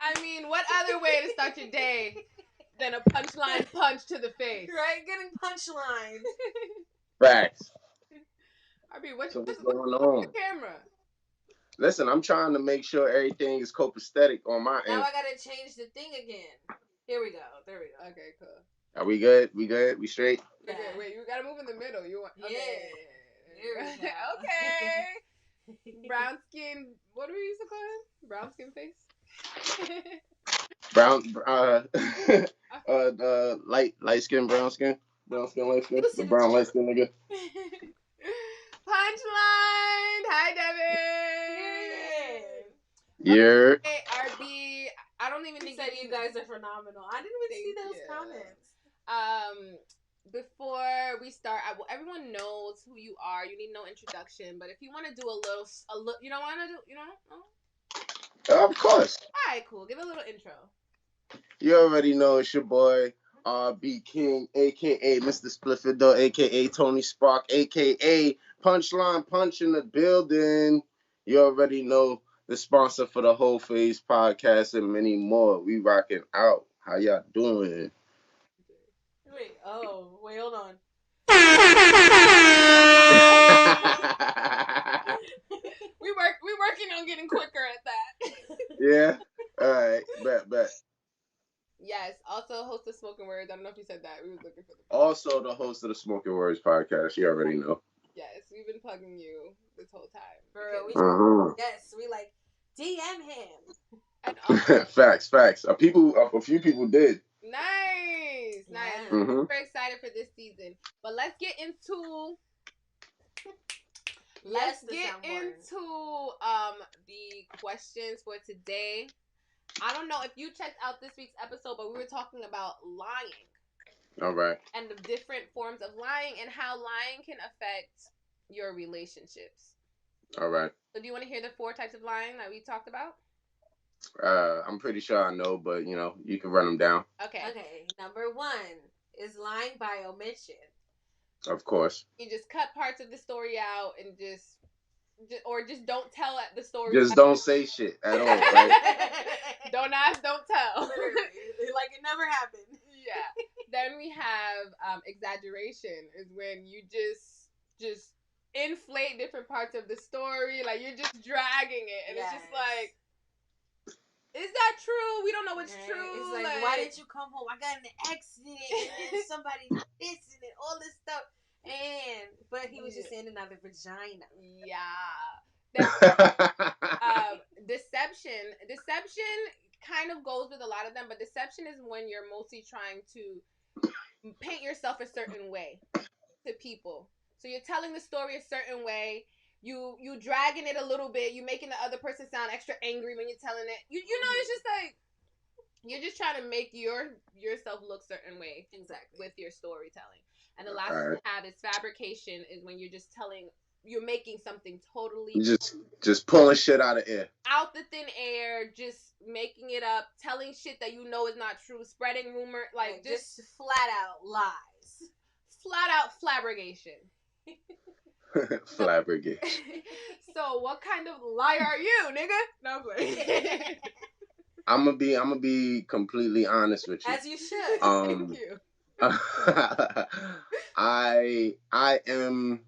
I mean, what other way to start your day than a punchline punch to the face? Right? Getting punchline. Facts. I mean, what's going on on? the camera? Listen, I'm trying to make sure everything is copacetic on my Now end. I gotta change the thing again. Here we go. There we go. Okay, cool. Are we good? We good? We straight? Yeah. Okay, wait, you gotta move in the middle. You want? Okay. Yeah. Here we go. Okay. Brown skin. What do we used to call him? Brown skin face. Brown, light skin, brown skin, light skin, the brown light skin nigga. Punchline. Hi, Devin. Yeah. Hey, RB. I don't even think you guys are phenomenal. I didn't even see those comments. Before we start, everyone knows who you are. You need no introduction, but if you want to do a little, you don't want to do, you know? Of course. All right, cool. Give a little intro. You already know it's your boy RB King, aka Mr. Spliffido, aka Tony Spark, aka Punchline Punch in the building. You already know the sponsor for the Whole Phase podcast and many more. We rocking out. How y'all doing? Wait, hold on. We working on getting quicker at that. Yeah. All right. Bet. Yes. Also, host of Smoking Words. I don't know if you said that. We was looking for the. Also, the host of the Smoking Words podcast. You already know. Yes, we've been plugging you this whole time. Bro, yes, we like DM him. And also, facts. A few people did. Nice. Mm-hmm. I'm super excited for this season. But let's get into the questions for today. I don't know if you checked out this week's episode, but we were talking about lying. All right. And the different forms of lying and how lying can affect your relationships. All right. So do you want to hear the 4 types of lying that we talked about? I'm pretty sure I know, but you can run them down. Okay. Number 1 is lying by omission. Of course. You just cut parts of the story out and just don't tell the story. Just don't say shit at all, right? Don't ask, don't tell. Literally, like it never happened. Yeah. Then we have exaggeration, is when you just inflate different parts of the story, like you're just dragging it, and it's just like, is that true? We don't know what's true. It's like, why didn't you come home? I got in an accident, and then somebody pissing and all this stuff. But he was just in another vagina. Yeah. Deception kind of goes with a lot of them, but deception is when you're mostly trying to paint yourself a certain way to people. So you're telling the story a certain way. You dragging it a little bit. You making the other person sound extra angry when you're telling it. You know, it's just like you're just trying to make yourself look certain way. Exactly. With your storytelling. And the last one we have is fabrication, is when you're just telling you're making something totally just pulling shit out of air. out the thin air, just making it up, telling shit that you know is not true, spreading rumor, like just flat out lies, flat out flabbergation. Flabbergasted. So what kind of liar are you, nigga? No, I'm gonna be completely honest with you. As you should. Thank you. I am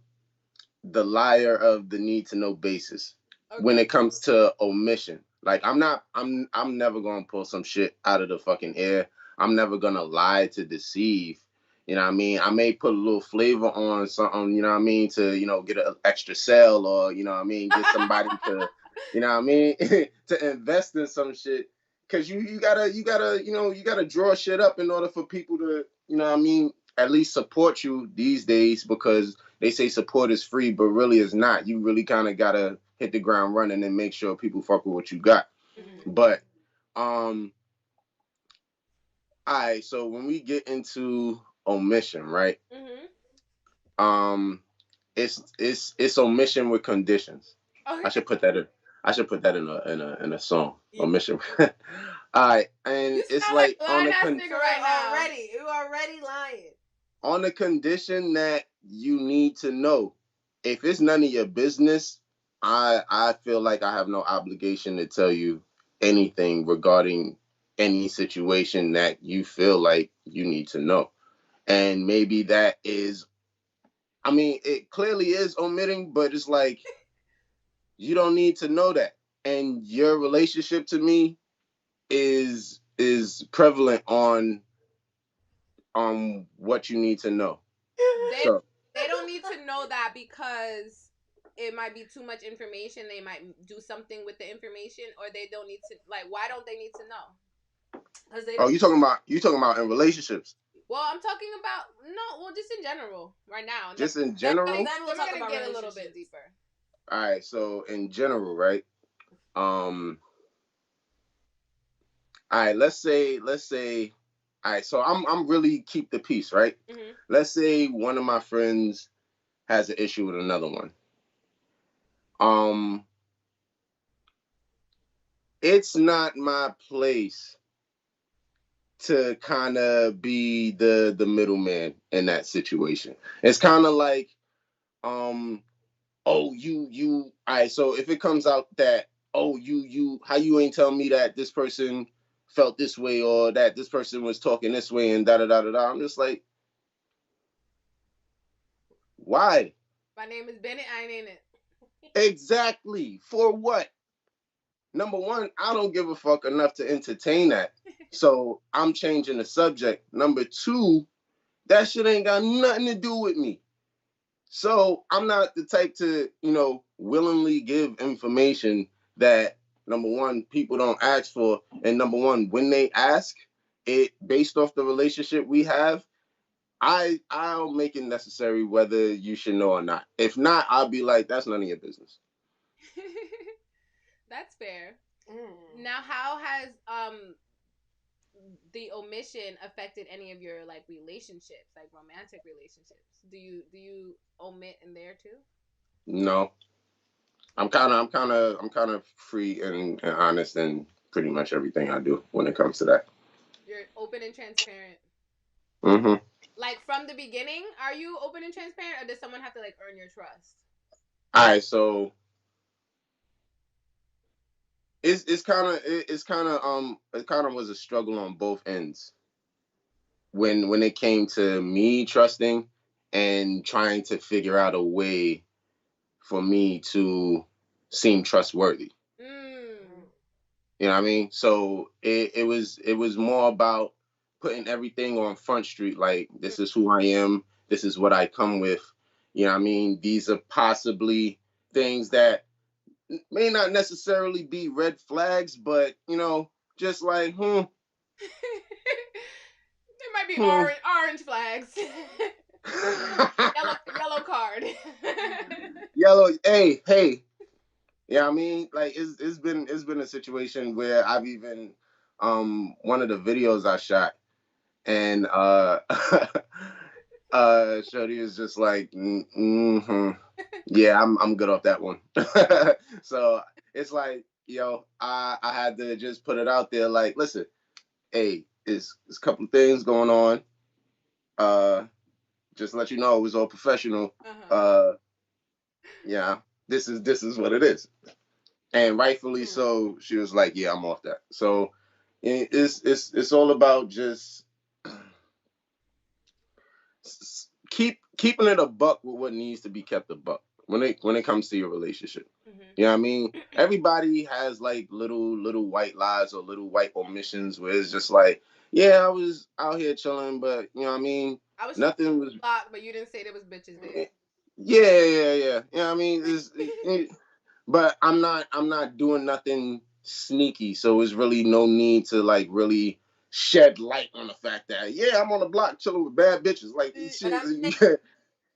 the liar of the need to know basis when it comes to omission. Like I'm never gonna pull some shit out of the fucking air. I'm never gonna lie to deceive. You know what I mean? I may put a little flavor on something, you know what I mean, to, you know, get an extra sale, or, you know what I mean, get somebody to, you know what I mean, to invest in some shit. Cause you gotta draw shit up in order for people to, you know what I mean, at least support you these days, because they say support is free, but really it's not. You really kind of gotta hit the ground running and make sure people fuck with what you got. Mm-hmm. But all right, so when we get into omission, right? Mm-hmm. It's omission with conditions. Okay. I should put that in a song. Yeah. Omission. All right, and you it's sound like on the nigga right now. You already lying. On the condition that you need to know. If it's none of your business, I feel like I have no obligation to tell you anything regarding any situation that you feel like you need to know. And maybe that is, I mean, it clearly is omitting, but it's like, you don't need to know that. And your relationship to me is prevalent on what you need to know. They don't need to know that because it might be too much information. They might do something with the information, or they don't need to. Like, why don't they need to know? Oh, you talking about in relationships? Well, I'm talking about just in general right now. Just in general. Then we're gonna get a little bit deeper. All right, so in general, right? All right, let's say. All right, so I'm really keep the peace, right? Mm-hmm. Let's say one of my friends has an issue with another one. It's not my place to kind of be the middleman in that situation. It's kind of like, oh, you. All right, so if it comes out that, oh, you, how you ain't tell me that this person felt this way, or that this person was talking this way, and da da da da da. I'm just like, why? My name is Bennett. I ain't in it. Exactly. For what? Number one, I don't give a fuck enough to entertain that. So I'm changing the subject. Number two, that shit ain't got nothing to do with me. So I'm not the type to, willingly give information that, number one, people don't ask for. And number one, when they ask it based off the relationship we have, I'll make it necessary whether you should know or not. If not, I'll be like, that's none of your business. That's fair. Now, how has the omission affected any of your like relationships, like romantic relationships? Do you omit in there too? No. I'm kind of free and honest in pretty much everything I do when it comes to that. You're open and transparent. Mm-hmm. Like from the beginning, are you open and transparent, or does someone have to like earn your trust? All right, so it kind of was a struggle on both ends when it came to me trusting and trying to figure out a way for me to seem trustworthy. You know what I mean? So it was more about putting everything on Front Street, like, this is who I am, this is what I come with. You know what I mean? These are possibly things that may not necessarily be red flags, but, just like, There might be orange flags. yellow card. Yellow, hey. Yeah, I mean, like, it's been a situation where I've even one of the videos I shot, and Shorty is just like, mm-hmm. Yeah, I'm good off that one. So it's like, I had to just put it out there. Like, listen, hey, it's a couple things going on. Uh, just to let you know, it was all professional. Yeah, this is what it is, and rightfully so. She was like, yeah, I'm off that. So it's all about just keeping it a buck with what needs to be kept a buck when it comes to your relationship. You know what I mean? Everybody has like little white lies or little white omissions where it's just like, yeah, I was out here chilling, but you know what I mean? I was Nothing was. blocked, but you didn't say there was bitches there. Yeah. You know what I mean? But I'm not doing nothing sneaky, so it's really no need to like really shed light on the fact that yeah, I'm on the block chilling with bad bitches. Like But I'm saying shit.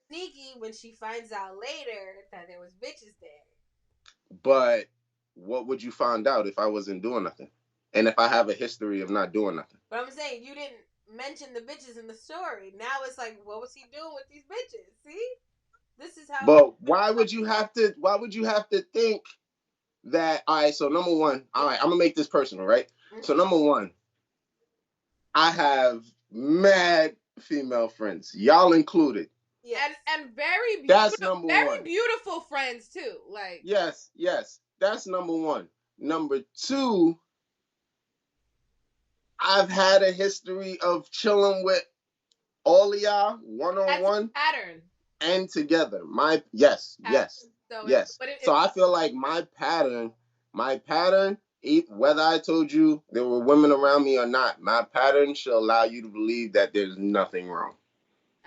sneaky when she finds out later that there was bitches there. But what would you find out if I wasn't doing nothing? And if I have a history of not doing nothing? But I'm saying you didn't mention the bitches in the story. Now it's like, what was he doing with these bitches? See? This is how. But why would you have to think that, all right, so number one, all right, I'm gonna make this personal, right? So number one, I have mad female friends, y'all included. Yes. And very beautiful, That's number very one. beautiful friends too. Like Yes, that's number one. Number two, I've had a history of chilling with all of y'all one on one pattern and together. Yes. So I feel like my pattern, whether I told you there were women around me or not, my pattern should allow you to believe that there's nothing wrong.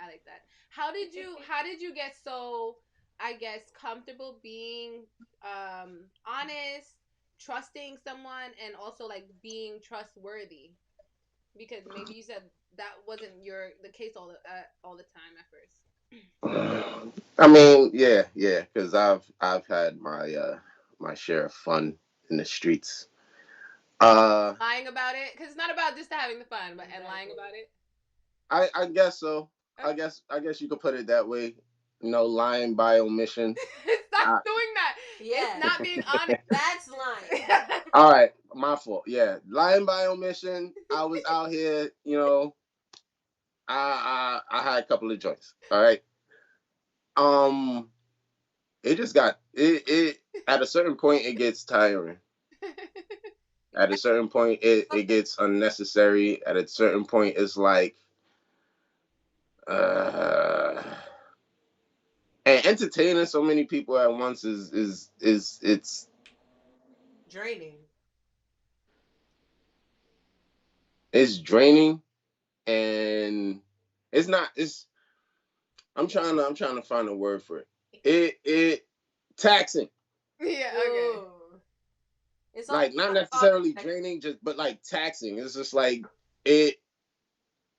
I like that. How did you get so, I guess, comfortable being honest, trusting someone, and also like being trustworthy? Because maybe you said that wasn't the case all the time at first. I mean, yeah, because I've had my share of fun in the streets. Lying about it, because it's not about just having the fun, but and lying about it. I guess so. I guess you could put it that way. Lying by omission. Stop doing that. Yeah. It's not being honest. That's lying. All right, my fault. Yeah, lying by omission. I was out here. I had a couple of joints. All right. It just got it. At a certain point, it gets tiring. At a certain point, it gets unnecessary. At a certain point, it's like, and entertaining so many people at once is it's draining. It's draining, and it's not. I'm trying to find a word for it. It taxing. Yeah. Okay. Ooh. It's like not necessarily draining, but like taxing. It's just like it.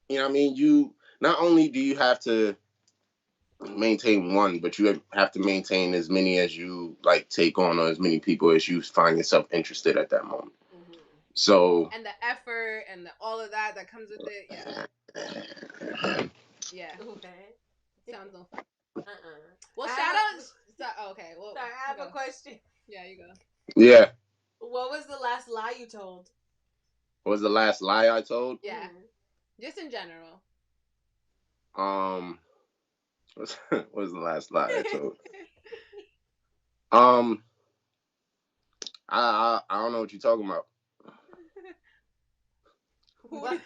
You know what I mean? You not only do you have to maintain one, but you have to maintain as many as you like take on, or as many people as you find yourself interested at that moment. So and the effort and all of that comes with it. Yeah. Okay. Sounds no fun. Well, shout out. Okay. Well, sorry, I have a question. Yeah, you go. Yeah. What was the last lie you told? What was the last lie I told? Yeah. Just in general. What was the last lie I told? I don't know what you're talking about. What?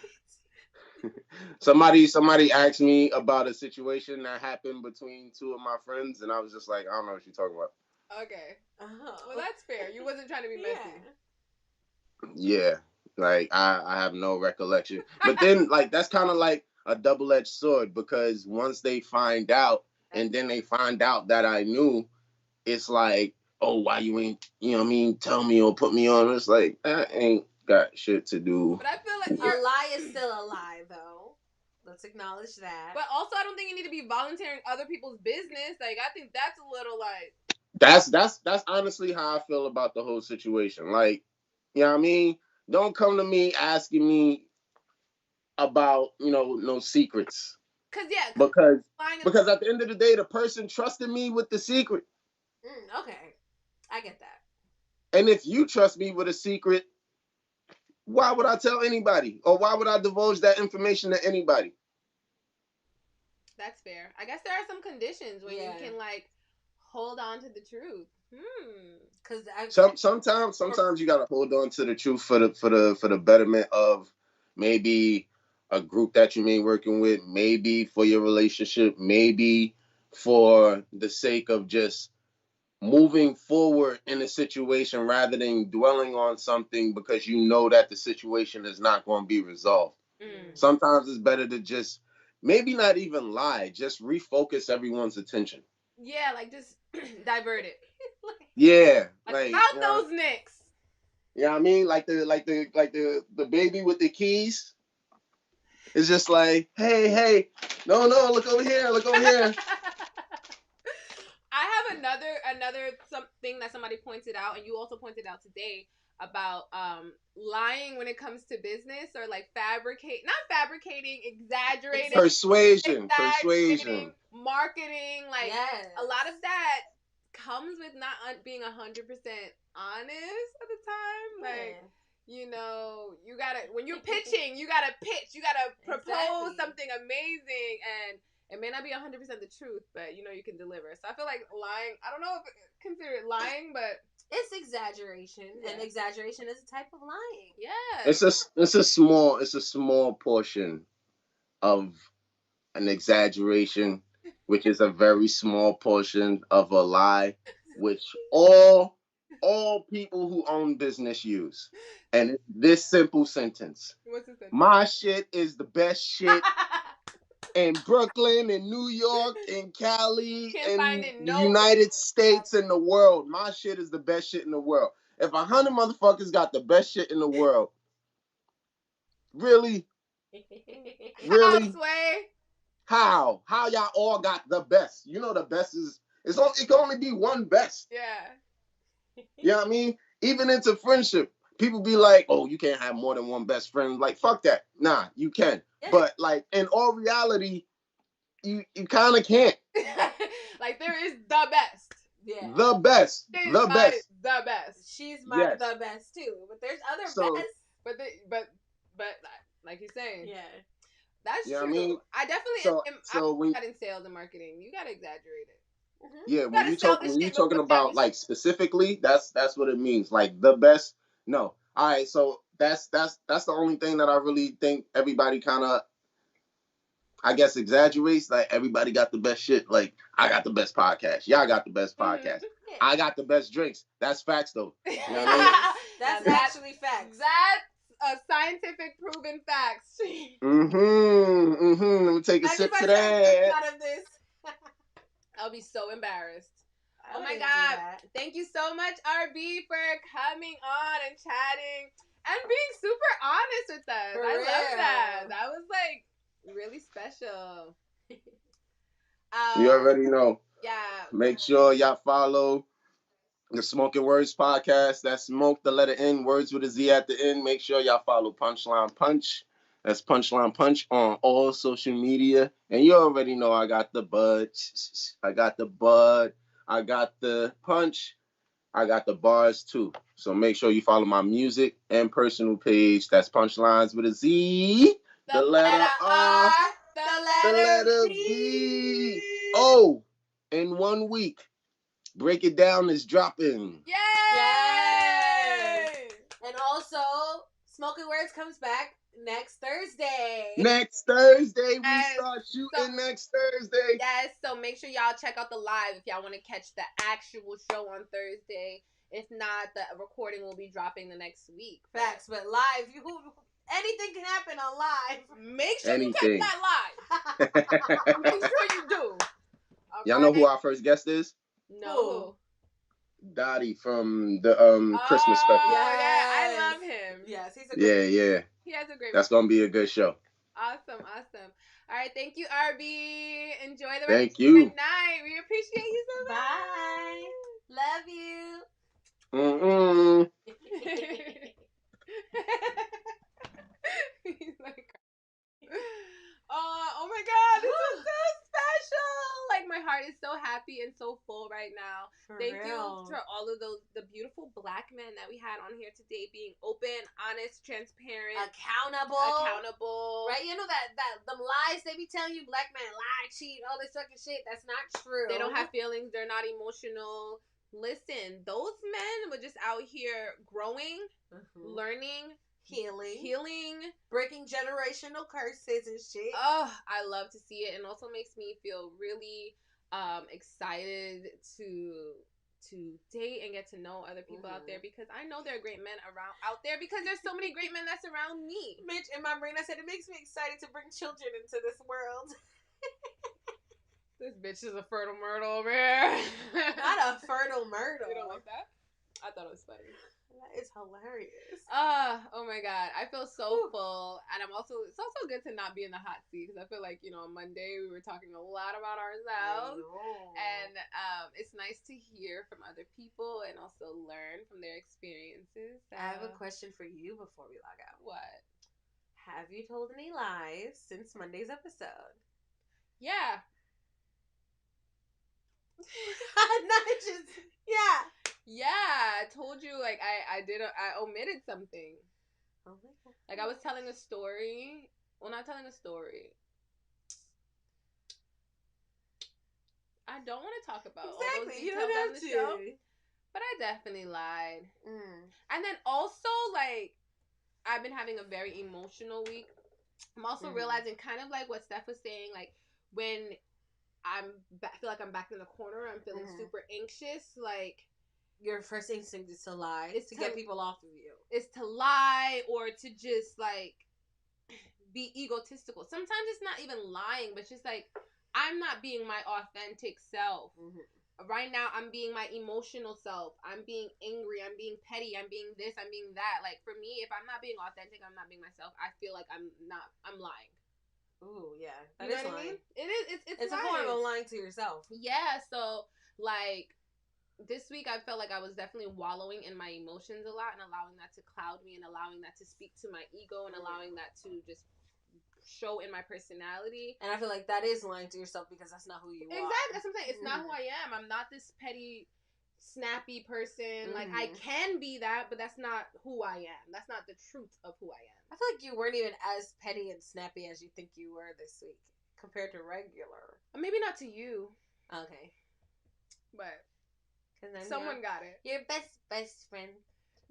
Somebody asked me about a situation that happened between two of my friends, and I was just like, I don't know what you're talking about. Okay. Well, that's fair. You wasn't trying to be messy. Yeah. Like I have no recollection. But then like that's kind of like a double-edged sword, because once they find out, and then they find out that I knew, it's like, oh, why you ain't, tell me or put me on. It's like, I ain't got shit to do. But I feel like a lie is still a lie, though. Let's acknowledge that. But also, I don't think you need to be volunteering other people's business. Like, I think that's a little like. That's honestly how I feel about the whole situation. Like, you know what I mean? Don't come to me asking me about, no secrets. because lying is- because at the end of the day, the person trusted me with the secret. Okay, I get that. And if you trust me with a secret, why would I tell anybody? Or why would I divulge that information to anybody? That's fair. I guess there are some conditions where Yeah. you can like hold on to the truth. Because Sometimes you gotta hold on to the truth for the betterment of maybe a group that you may working with, maybe for your relationship, maybe for the sake of just moving forward in a situation rather than dwelling on something because you know that the situation is not going to be resolved. Sometimes it's better to just maybe not even lie, just refocus everyone's attention. Yeah, like just divert it. Yeah, Like, like about those Knicks. You know what I mean? Like the baby with the keys. It's just like, hey, no, look over here. I have another something that somebody pointed out, and you also pointed out today about lying when it comes to business, or like not fabricating, exaggerating, Persuasion. marketing, like yes. a lot of that comes with not being 100% honest at the time. Like, you know, you gotta, when you're pitching, you gotta propose something amazing, and it may not be 100% the truth, but you know you can deliver. So I feel like lying, I don't know if consider it lying, but it's exaggeration, and exaggeration is a type of lying. Yeah. It's a small portion of an exaggeration, which is a very small portion of a lie, which all people who own business use. And it's this simple sentence. What's the sentence? My shit is the best shit in Brooklyn, in New York, in Cali, in the United States, in the world. My shit is the best shit in the world. If 100 motherfuckers got the best shit in the world, really? How y'all all got the best? You know the best is it can only be one best. Yeah. You know what I mean? Even into friendship, people be like, "Oh, you can't have more than one best friend." Like, fuck that. Nah, you can. Yeah. But like in all reality, you kind of can't. Like there is the best. Yeah. The best. She's the best. The best. She's my the best too. But there's other best. But like you're saying. Yeah. That's true. I mean? I definitely I'm in sales and marketing. You gotta exaggerate it. Mm-hmm. Yeah, when you talking about like specifically, that's what it means. Like the best. No. All right, so that's the only thing that I really think everybody kind of, I guess, exaggerates. Like everybody got the best shit. Like I got the best podcast. Y'all got the best podcast. Yeah. I got the best drinks. That's facts though. You know what I mean? That's actually facts. That's a scientific proven facts. Let me take a sip to that. Out of this. I'll be so embarrassed. Oh my God. Thank you so much, RB, for coming on and chatting and being super honest with us. I love that. That was like really special. You already know. Yeah. Make sure y'all follow the Smoking Words podcast. That's smoke the letter N, words with a Z at the end. Make sure y'all follow Punchline Punch. That's Punchline Punch on all social media. And you already know I got the bud. I got the bud. I got the punch. I got the bars too. So make sure you follow my music and personal page. That's Punchlines with a Z. The letter R. The letter B. Oh, in 1 week. Break It Down is dropping. Yay! And also, Smoking Words comes back next Thursday. We start shooting next Thursday. Yes, so make sure y'all check out the live if y'all want to catch the actual show on Thursday. If not, the recording will be dropping the next week. Facts, but live, anything can happen on live. Make sure you catch that live. Make sure you do. Y'all know who our first guest is? No. Dottie from the Christmas special. Yeah, I love him. Yes, he's a great Yeah. He has a great That's gonna be a good show. Awesome. All right, thank you, RB. Enjoy the rest Thank you. Good night. We appreciate you so much. Bye. Love you. He's like, Oh my God, this is so special. Like, my heart is so happy and so full right now. Thank you for all of the beautiful black men that we had on here today, being open, honest, transparent, accountable. Right? You know that them lies they be telling you, black men lie, cheat, all this fucking shit. That's not true. They don't have feelings. They're not emotional. Listen, those men were just out here growing, learning, healing, breaking generational curses and shit. Oh, I love to see it, and also makes me feel really excited to date and get to know other people out there, because I know there are great men out there, because there's so many great men that's around me. Bitch, in my brain I said it makes me excited to bring children into this world. This bitch is a fertile myrtle over here. Not a fertile myrtle. You don't like that? I thought it was funny. That is hilarious. Oh my God. I feel so full. And it's also good to not be in the hot seat, because I feel like, on Monday we were talking a lot about ourselves. And it's nice to hear from other people and also learn from their experiences. I have a question for you before we log out. What? Have you told any lies since Monday's episode? Yeah. Yeah, I told you, like, I omitted something. Oh my God. Like, I was telling a story. Well, not telling a story. I don't want to talk about all those details you don't have on the to. show, but I definitely lied. And then also, like, I've been having a very emotional week. I'm also realizing, kind of like what Steph was saying, like, when I feel like I'm back in the corner, I'm feeling super anxious, like, your first instinct is to lie. It's to get people off of you. It's to lie, or to just, like, be egotistical. Sometimes it's not even lying, but just, like, I'm not being my authentic self. Right now, I'm being my emotional self. I'm being angry. I'm being petty. I'm being this. I'm being that. Like, for me, if I'm not being authentic, I'm not being myself, I feel like I'm lying. Ooh, yeah. That is lying. It is. It's a form of lying to yourself. Yeah, so, like, this week I felt like I was definitely wallowing in my emotions a lot, and allowing that to cloud me, and allowing that to speak to my ego, and allowing that to just show in my personality. And I feel like that is lying to yourself, because that's not who you are. Exactly. That's what I'm saying. It's not who I am. I'm not this petty, snappy person. Like, I can be that, but that's not who I am. That's not the truth of who I am. I feel like you weren't even as petty and snappy as you think you were this week compared to regular. Maybe not to you. Okay. But someone got it. Your best friend.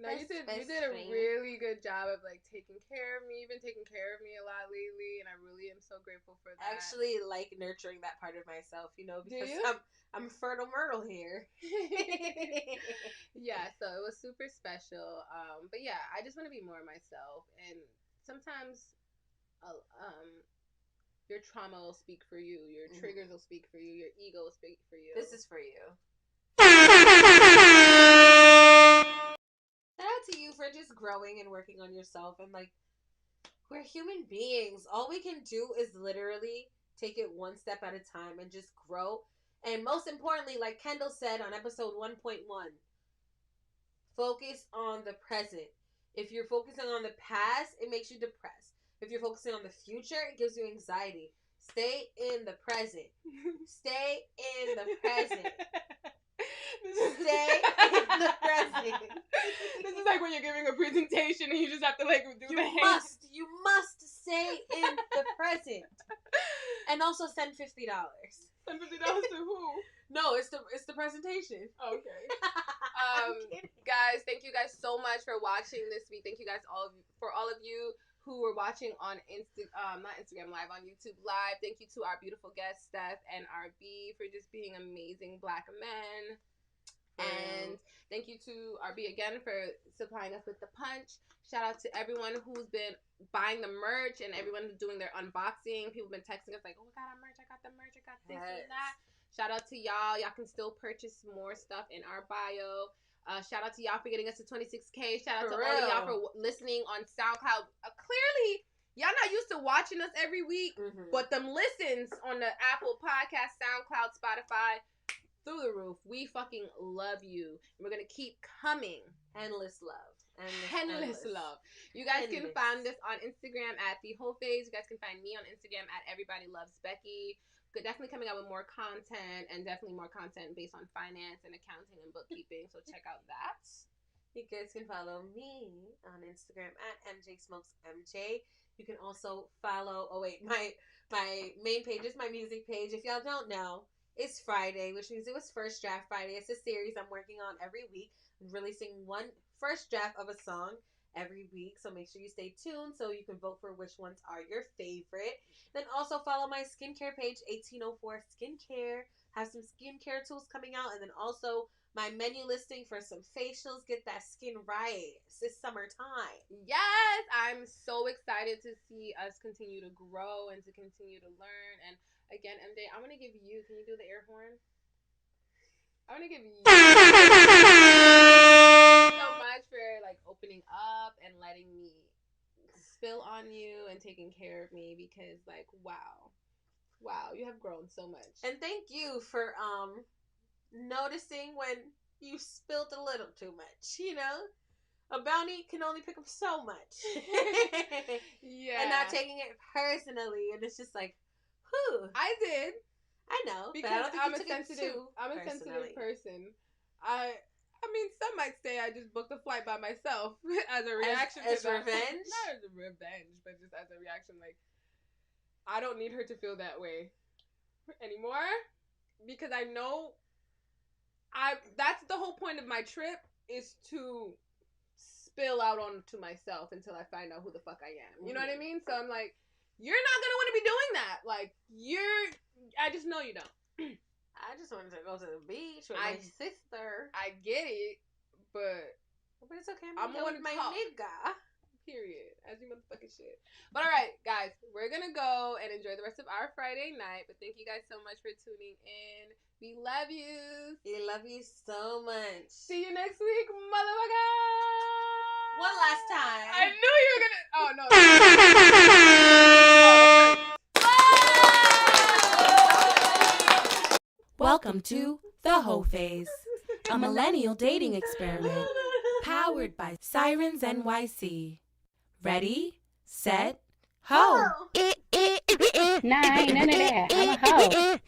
No, you did a really good job of, like, taking care of me. You've been taking care of me a lot lately, and I really am so grateful for that. I actually like nurturing that part of myself, because I'm fertile myrtle here. Yeah, so it was super special. But yeah, I just want to be more myself, and sometimes your trauma will speak for you, your triggers will speak for you, your ego will speak for you. This is for you. Shout out to you for just growing and working on yourself, and, like, we're human beings. All we can do is literally take it one step at a time and just grow. And most importantly, like Kendall said on episode 1.1, focus on the present. If you're focusing on the past, it makes you depressed. If you're focusing on the future, it gives you anxiety. Stay in the present. Stay in the present. Stay in the present. This is like when you're giving a presentation and you just have to, like, do the hands. You must stay in the present. And also send $50. Send $50 to who? No, it's the presentation. Okay. Guys, thank you guys so much for watching this week. Thank you guys all of you who were watching on not Instagram Live, on YouTube Live. Thank you to our beautiful guests, Steph and RB, for just being amazing black men. And thank you to RB again for supplying us with the punch. Shout out to everyone who's been buying the merch, and everyone who's doing their unboxing. People have been texting us like, oh, I got our merch, I got the merch, I got this and that. Shout out to y'all. Y'all can still purchase more stuff in our bio. Shout out to y'all for getting us to 26K. Shout out to all of y'all for listening on SoundCloud. Clearly, y'all not used to watching us every week, but them listens on the Apple Podcast, SoundCloud, Spotify, through the roof. We fucking love you. We're going to keep coming. Endless love. endless love. You guys can find us on Instagram at The Whole Phase. You guys can find me on Instagram at Everybody Loves Becky. Definitely coming out with more content, and definitely more content based on finance and accounting and bookkeeping. So check out that. You guys can follow me on Instagram at MJSmokesMJ. You can also follow. My main page is my music page. If y'all don't know, it's Friday, which means it was First Draft Friday. It's a series I'm working on every week, releasing one first draft of a song every week. So make sure you stay tuned so you can vote for which ones are your favorite. Then also follow my skincare page, 1804 Skincare. Have some skincare tools coming out, and then also my menu listing for some facials. Get that skin right. It's summertime. Yes, I'm so excited to see us continue to grow and to continue to learn. And again, MJ, I want to give you. Can you do the air horn? I want to give you so much for like opening up and letting me spill on you and taking care of me, because like wow, you have grown so much. And thank you for noticing when you spilled a little too much. You know, a bounty can only pick up so much. Yeah, and not taking it personally, and it's just like, whew. I did. I know, because but I don't think I'm you a took sensitive. it too I'm a personally. sensitive person. I mean, some might say I just booked a flight by myself as a reaction as to that. revenge. Not as a revenge, but just as a reaction. Like, I don't need her to feel that way anymore, because I know that's the whole point of my trip, is to spill out onto myself until I find out who the fuck I am. You know what I mean? So I'm like, you're not gonna want to be doing that. Like, I just know you don't. I just wanted to go to the beach with my sister. I get it, but it's okay. I'm going with my nigga. Period. As you motherfucking shit. But alright, guys, we're gonna go and enjoy the rest of our Friday night. But thank you guys so much for tuning in. We love you. We love you so much. See you next week, motherfucker. One last time. I knew you were gonna. Oh no. Welcome to The Hoe Phase, a millennial dating experiment powered by Sirens NYC. Ready, set, hoe! Nah, ain't none of that. I'm a hoe.